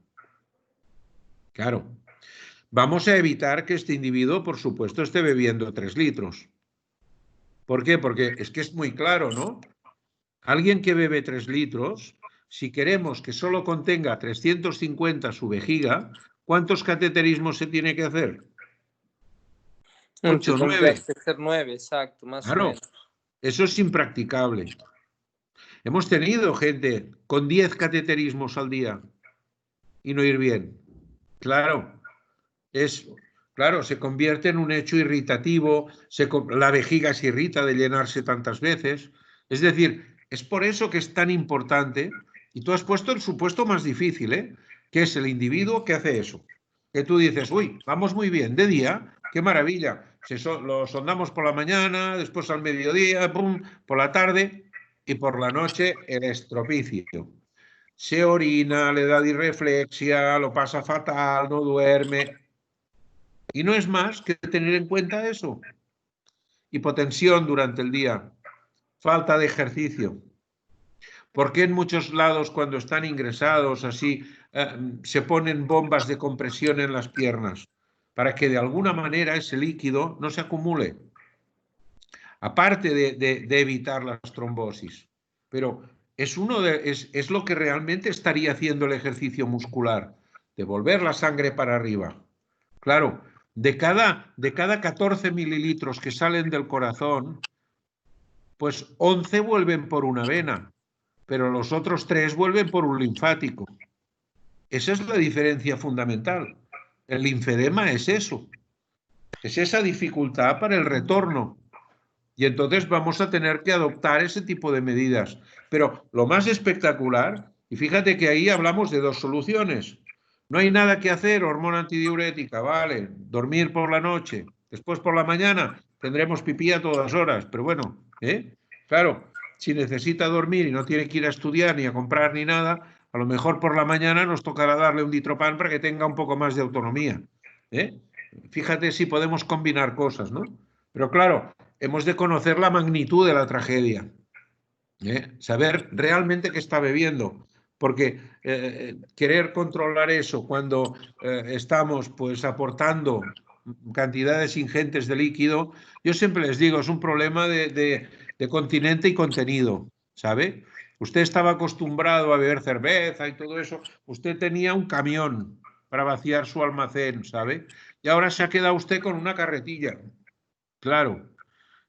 Claro, vamos a evitar que este individuo, por supuesto, esté bebiendo 3 litros. ¿Por qué? Porque es que es muy claro, ¿no? Alguien que bebe 3 litros, si queremos que solo contenga 350 su vejiga, ¿cuántos cateterismos se tiene que hacer? 8 o 9. 9, exacto, más claro, o menos. Eso es impracticable. Hemos tenido gente con 10 cateterismos al día y no ir bien. Claro, se convierte en un hecho irritativo, la vejiga se irrita de llenarse tantas veces. Es decir, es por eso que es tan importante, y tú has puesto el supuesto más difícil, que es el individuo que hace eso. Que tú dices, uy, vamos muy bien, de día, qué maravilla, lo sondamos por la mañana, después al mediodía, pum, por la tarde, y por la noche el estropicio. Se orina, le da disreflexia, lo pasa fatal, no duerme. Y no es más que tener en cuenta eso. Hipotensión durante el día, falta de ejercicio. ¿Por qué en muchos lados cuando están ingresados así se ponen bombas de compresión en las piernas? Para que de alguna manera ese líquido no se acumule. Aparte de evitar las trombosis. Pero es lo que realmente estaría haciendo el ejercicio muscular, devolver la sangre para arriba. Claro, de cada 14 mililitros que salen del corazón, pues 11 vuelven por una vena, pero los otros 3 vuelven por un linfático. Esa es la diferencia fundamental. El linfedema es eso. Es esa dificultad para el retorno. Y entonces vamos a tener que adoptar ese tipo de medidas. Pero lo más espectacular, y fíjate que ahí hablamos de 2 soluciones. No hay nada que hacer, hormona antidiurética, vale, dormir por la noche, después por la mañana tendremos pipí a todas horas, pero bueno, claro, si necesita dormir y no tiene que ir a estudiar ni a comprar ni nada, a lo mejor por la mañana nos tocará darle un Ditropan para que tenga un poco más de autonomía. Fíjate si podemos combinar cosas, ¿no? Pero claro, hemos de conocer la magnitud de la tragedia, saber realmente qué está bebiendo, porque querer controlar eso cuando estamos pues aportando cantidades ingentes de líquido, yo siempre les digo, es un problema de continente y contenido, ¿sabe? Usted estaba acostumbrado a beber cerveza y todo eso, usted tenía un camión para vaciar su almacén, ¿sabe? Y ahora se ha quedado usted con una carretilla. Claro,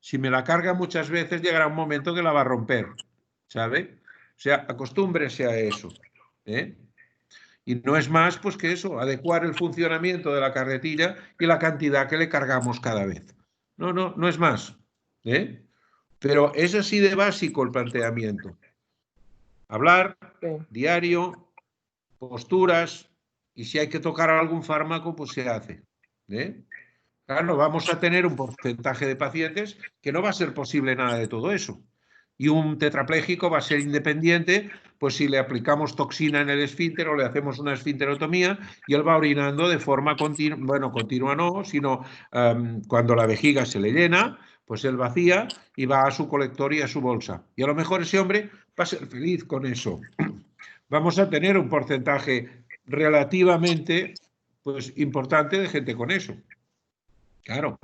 si me la carga muchas veces llegará un momento que la va a romper, ¿sabe? O sea, acostúmbrese a eso, Y no es más pues que eso, adecuar el funcionamiento de la carretilla y la cantidad que le cargamos cada vez. No es más, Pero es así de básico el planteamiento. Hablar, diario, posturas, y si hay que tocar algún fármaco, pues se hace, Claro, vamos a tener un porcentaje de pacientes que no va a ser posible nada de todo eso. Y un tetrapléjico va a ser independiente, pues si le aplicamos toxina en el esfínter o le hacemos una esfinterotomía y él va orinando de forma continua, bueno, continua no, sino cuando la vejiga se le llena, pues él vacía y va a su colector y a su bolsa. Y a lo mejor ese hombre va a ser feliz con eso. Vamos a tener un porcentaje relativamente pues, importante de gente con eso. Claro.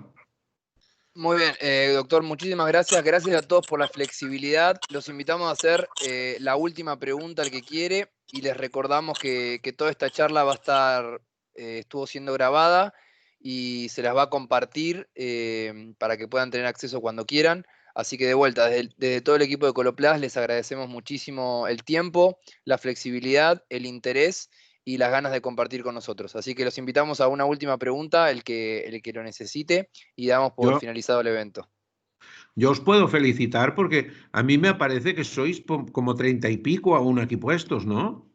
Muy bien, doctor, muchísimas gracias. Gracias a todos por la flexibilidad. Los invitamos a hacer la última pregunta al que quiere y les recordamos que toda esta charla va a estar, estuvo siendo grabada y se las va a compartir para que puedan tener acceso cuando quieran. Así que de vuelta, desde todo el equipo de Coloplast les agradecemos muchísimo el tiempo, la flexibilidad, el interés y las ganas de compartir con nosotros. Así que los invitamos a una última pregunta, el que lo necesite, y damos por finalizado el evento. Yo os puedo felicitar porque a mí me parece que sois como 30 y pico aún aquí puestos, ¿no?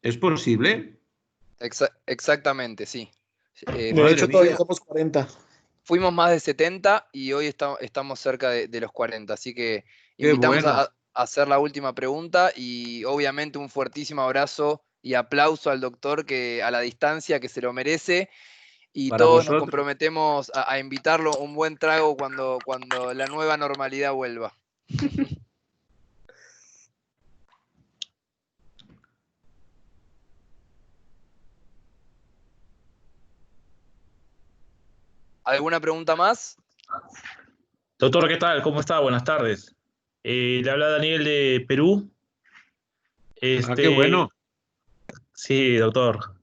¿Es posible? Exactamente, sí. De hecho, todavía somos 40. Fuimos más de 70 y hoy estamos cerca de los 40, así que invitamos a hacer la última pregunta y obviamente un fuertísimo abrazo y aplauso al doctor que a la distancia que se lo merece y para todos vosotros. Nos comprometemos a invitarlo a un buen trago cuando la nueva normalidad vuelva. ¿Alguna pregunta más? Doctor, ¿qué tal? ¿Cómo está? Buenas tardes. Le habla Daniel de Perú. Qué bueno. Sí, doctor.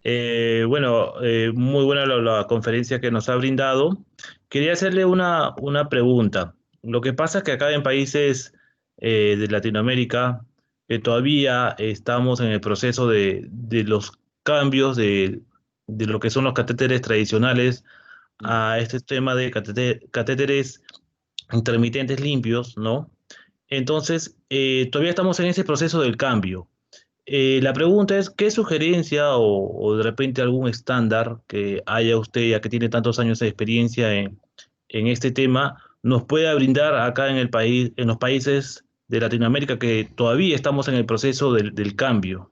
Muy buena la conferencia que nos ha brindado. Quería hacerle una pregunta. Lo que pasa es que acá en países de Latinoamérica todavía estamos en el proceso de los cambios de lo que son los catéteres tradicionales a este tema de catéteres intermitentes limpios, ¿no? Entonces, todavía estamos en ese proceso del cambio. La pregunta es, ¿qué sugerencia o de repente algún estándar que haya usted, ya que tiene tantos años de experiencia en este tema, nos pueda brindar acá en el país, en los países de Latinoamérica que todavía estamos en el proceso del cambio?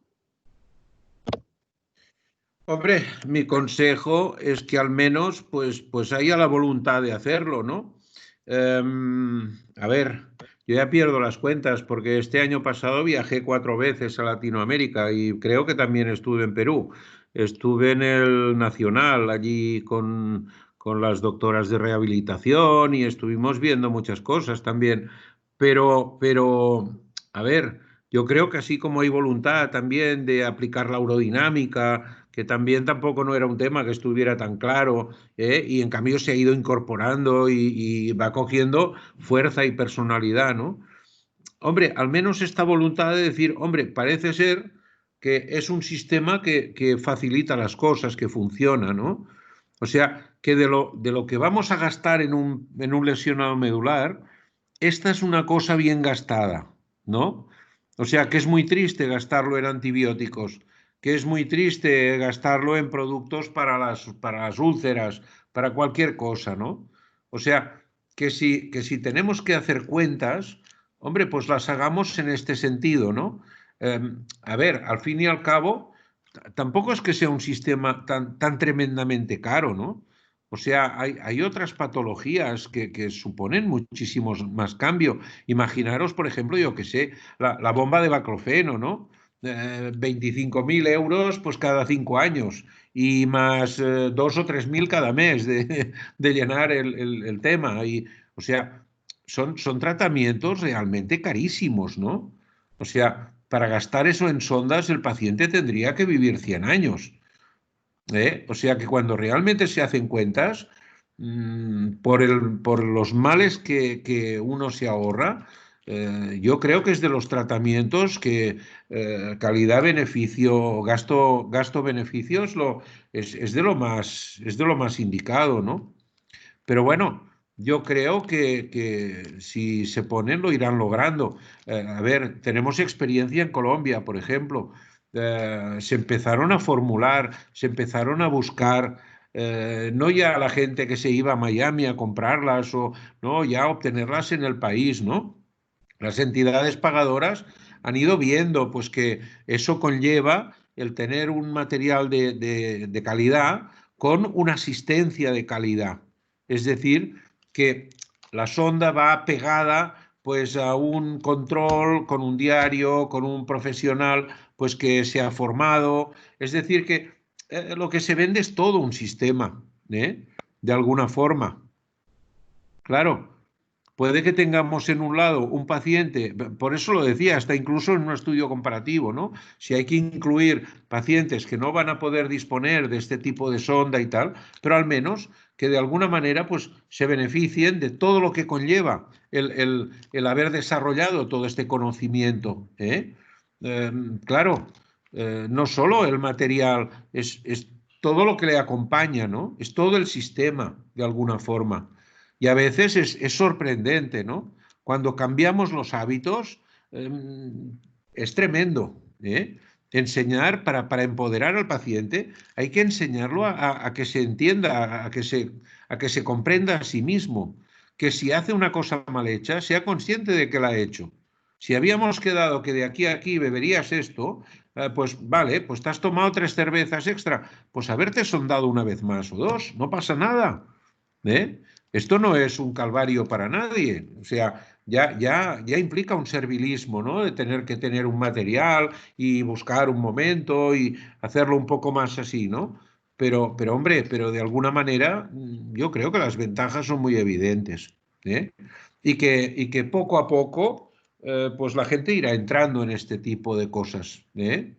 Hombre, mi consejo es que al menos pues haya la voluntad de hacerlo, ¿no? A ver, yo ya pierdo las cuentas porque este año pasado viajé 4 veces a Latinoamérica y creo que también estuve en Perú. Estuve en el Nacional, allí con las doctoras de rehabilitación y estuvimos viendo muchas cosas también. Pero, a ver, yo creo que así como hay voluntad también de aplicar la urodinámica, que también tampoco no era un tema que estuviera tan claro, y en cambio se ha ido incorporando y va cogiendo fuerza y personalidad, ¿no? Hombre, al menos esta voluntad de decir, hombre, parece ser que es un sistema que facilita las cosas, que funciona, ¿no? O sea, que de lo que vamos a gastar en un lesionado medular, esta es una cosa bien gastada, ¿no? O sea, que es muy triste gastarlo en antibióticos, que es muy triste gastarlo en productos para las úlceras, para cualquier cosa, ¿no? O sea, que si tenemos que hacer cuentas, hombre, pues las hagamos en este sentido, ¿no? A ver, al fin y al cabo, tampoco es que sea un sistema tan tremendamente caro, ¿no? O sea, hay otras patologías que suponen muchísimos más cambio. Imaginaros, por ejemplo, yo que sé, la bomba de baclofeno, ¿no? 25.000 euros pues cada 5 años y más 2 o 3.000 cada mes de llenar el tema. O sea, son tratamientos realmente carísimos, ¿no? O sea, para gastar eso en sondas el paciente tendría que vivir 100 años. O sea que cuando realmente se hacen cuentas, por los males que uno se ahorra, yo creo que es de los tratamientos que calidad-beneficio, gasto-beneficios es de lo más indicado, ¿no? Pero bueno, yo creo que si se ponen lo irán logrando. A ver, tenemos experiencia en Colombia, por ejemplo. Se empezaron a formular, se empezaron a buscar, no ya la gente que se iba a Miami a comprarlas, no, ya obtenerlas en el país, ¿no? Las entidades pagadoras han ido viendo pues que eso conlleva el tener un material de calidad con una asistencia de calidad. Es decir, que la sonda va pegada pues a un control con un diario, con un profesional pues que se ha formado. Es decir, que lo que se vende es todo un sistema, de alguna forma. Claro. Puede que tengamos en un lado un paciente, por eso lo decía, hasta incluso en un estudio comparativo, ¿no? Si hay que incluir pacientes que no van a poder disponer de este tipo de sonda y tal, pero al menos que de alguna manera pues, se beneficien de todo lo que conlleva el haber desarrollado todo este conocimiento. Claro, no solo el material, es todo lo que le acompaña, ¿no? Es todo el sistema, de alguna forma. Y a veces es sorprendente, ¿no? Cuando cambiamos los hábitos, es tremendo, ¿eh? Enseñar para empoderar al paciente, hay que enseñarlo a que se entienda, a que se comprenda a sí mismo, que si hace una cosa mal hecha, sea consciente de que la ha hecho. Si habíamos quedado que de aquí a aquí beberías esto, pues vale, pues te has tomado 3 cervezas extra, pues haberte sondado una vez más o 2, no pasa nada, ¿eh? Esto no es un calvario para nadie, o sea, ya implica un servilismo, ¿no? De tener que tener un material y buscar un momento y hacerlo un poco más así, ¿no? Pero hombre, pero de alguna manera yo creo que las ventajas son muy evidentes, ¿eh? Y que poco a poco pues la gente irá entrando en este tipo de cosas, ¿eh?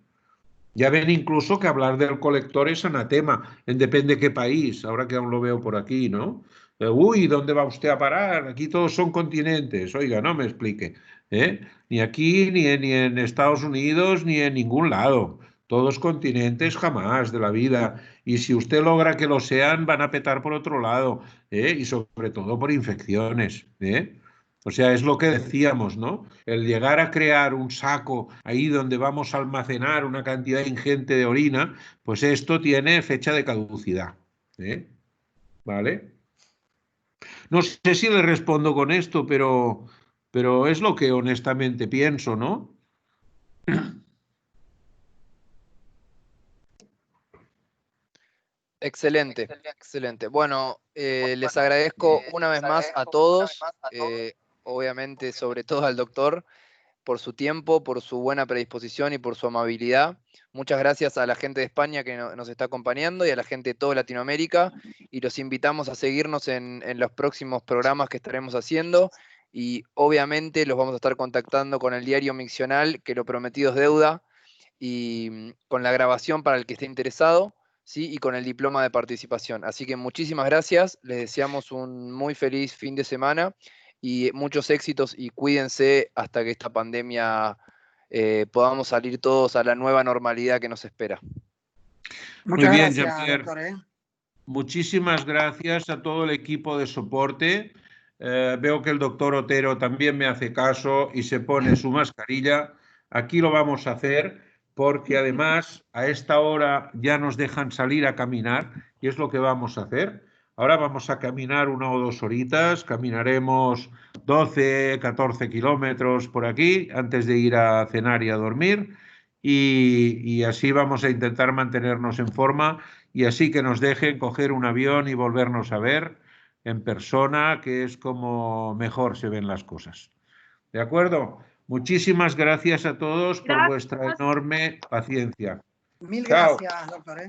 Ya ven incluso que hablar del colector es anatema, en depende qué país, ahora que aún lo veo por aquí, ¿no? Uy, ¿dónde va usted a parar? Aquí todos son continentes. Oiga, no me explique, ¿eh? Ni aquí, ni en Estados Unidos, ni en ningún lado. Todos continentes jamás de la vida. Y si usted logra que lo sean, van a petar por otro lado, ¿eh? Y sobre todo por infecciones, ¿eh? O sea, es lo que decíamos, ¿no? El llegar a crear un saco ahí donde vamos a almacenar una cantidad ingente de orina, pues esto tiene fecha de caducidad, ¿eh? ¿Vale? No sé si le respondo con esto, pero es lo que honestamente pienso, ¿no? Excelente, excelente. Bueno, les agradezco una vez más a todos, obviamente sobre todo al doctor, por su tiempo, por su buena predisposición y por su amabilidad. Muchas gracias a la gente de España que nos está acompañando y a la gente de toda Latinoamérica. Y los invitamos a seguirnos en los próximos programas que estaremos haciendo. Y obviamente los vamos a estar contactando con el diario Miccional, que lo prometido es deuda. y con la grabación para el que esté interesado, ¿sí? Y con el diploma de participación. Así que muchísimas gracias, les deseamos un muy feliz fin de semana y muchos éxitos y cuídense hasta que esta pandemia podamos salir todos a la nueva normalidad que nos espera. Muchas Muy bien, gracias, Jean-Pierre. doctor. Muchísimas gracias a todo el equipo de soporte. Veo que el doctor Otero también me hace caso y se pone su mascarilla. Aquí lo vamos a hacer porque además a esta hora ya nos dejan salir a caminar y es lo que vamos a hacer. Ahora vamos a caminar 1 o 2 horitas, caminaremos 12, 14 kilómetros por aquí antes de ir a cenar y a dormir y así vamos a intentar mantenernos en forma y así que nos dejen coger un avión y volvernos a ver en persona, que es como mejor se ven las cosas. ¿De acuerdo? Muchísimas gracias a todos por vuestra enorme paciencia. Mil Chao. gracias, doctor.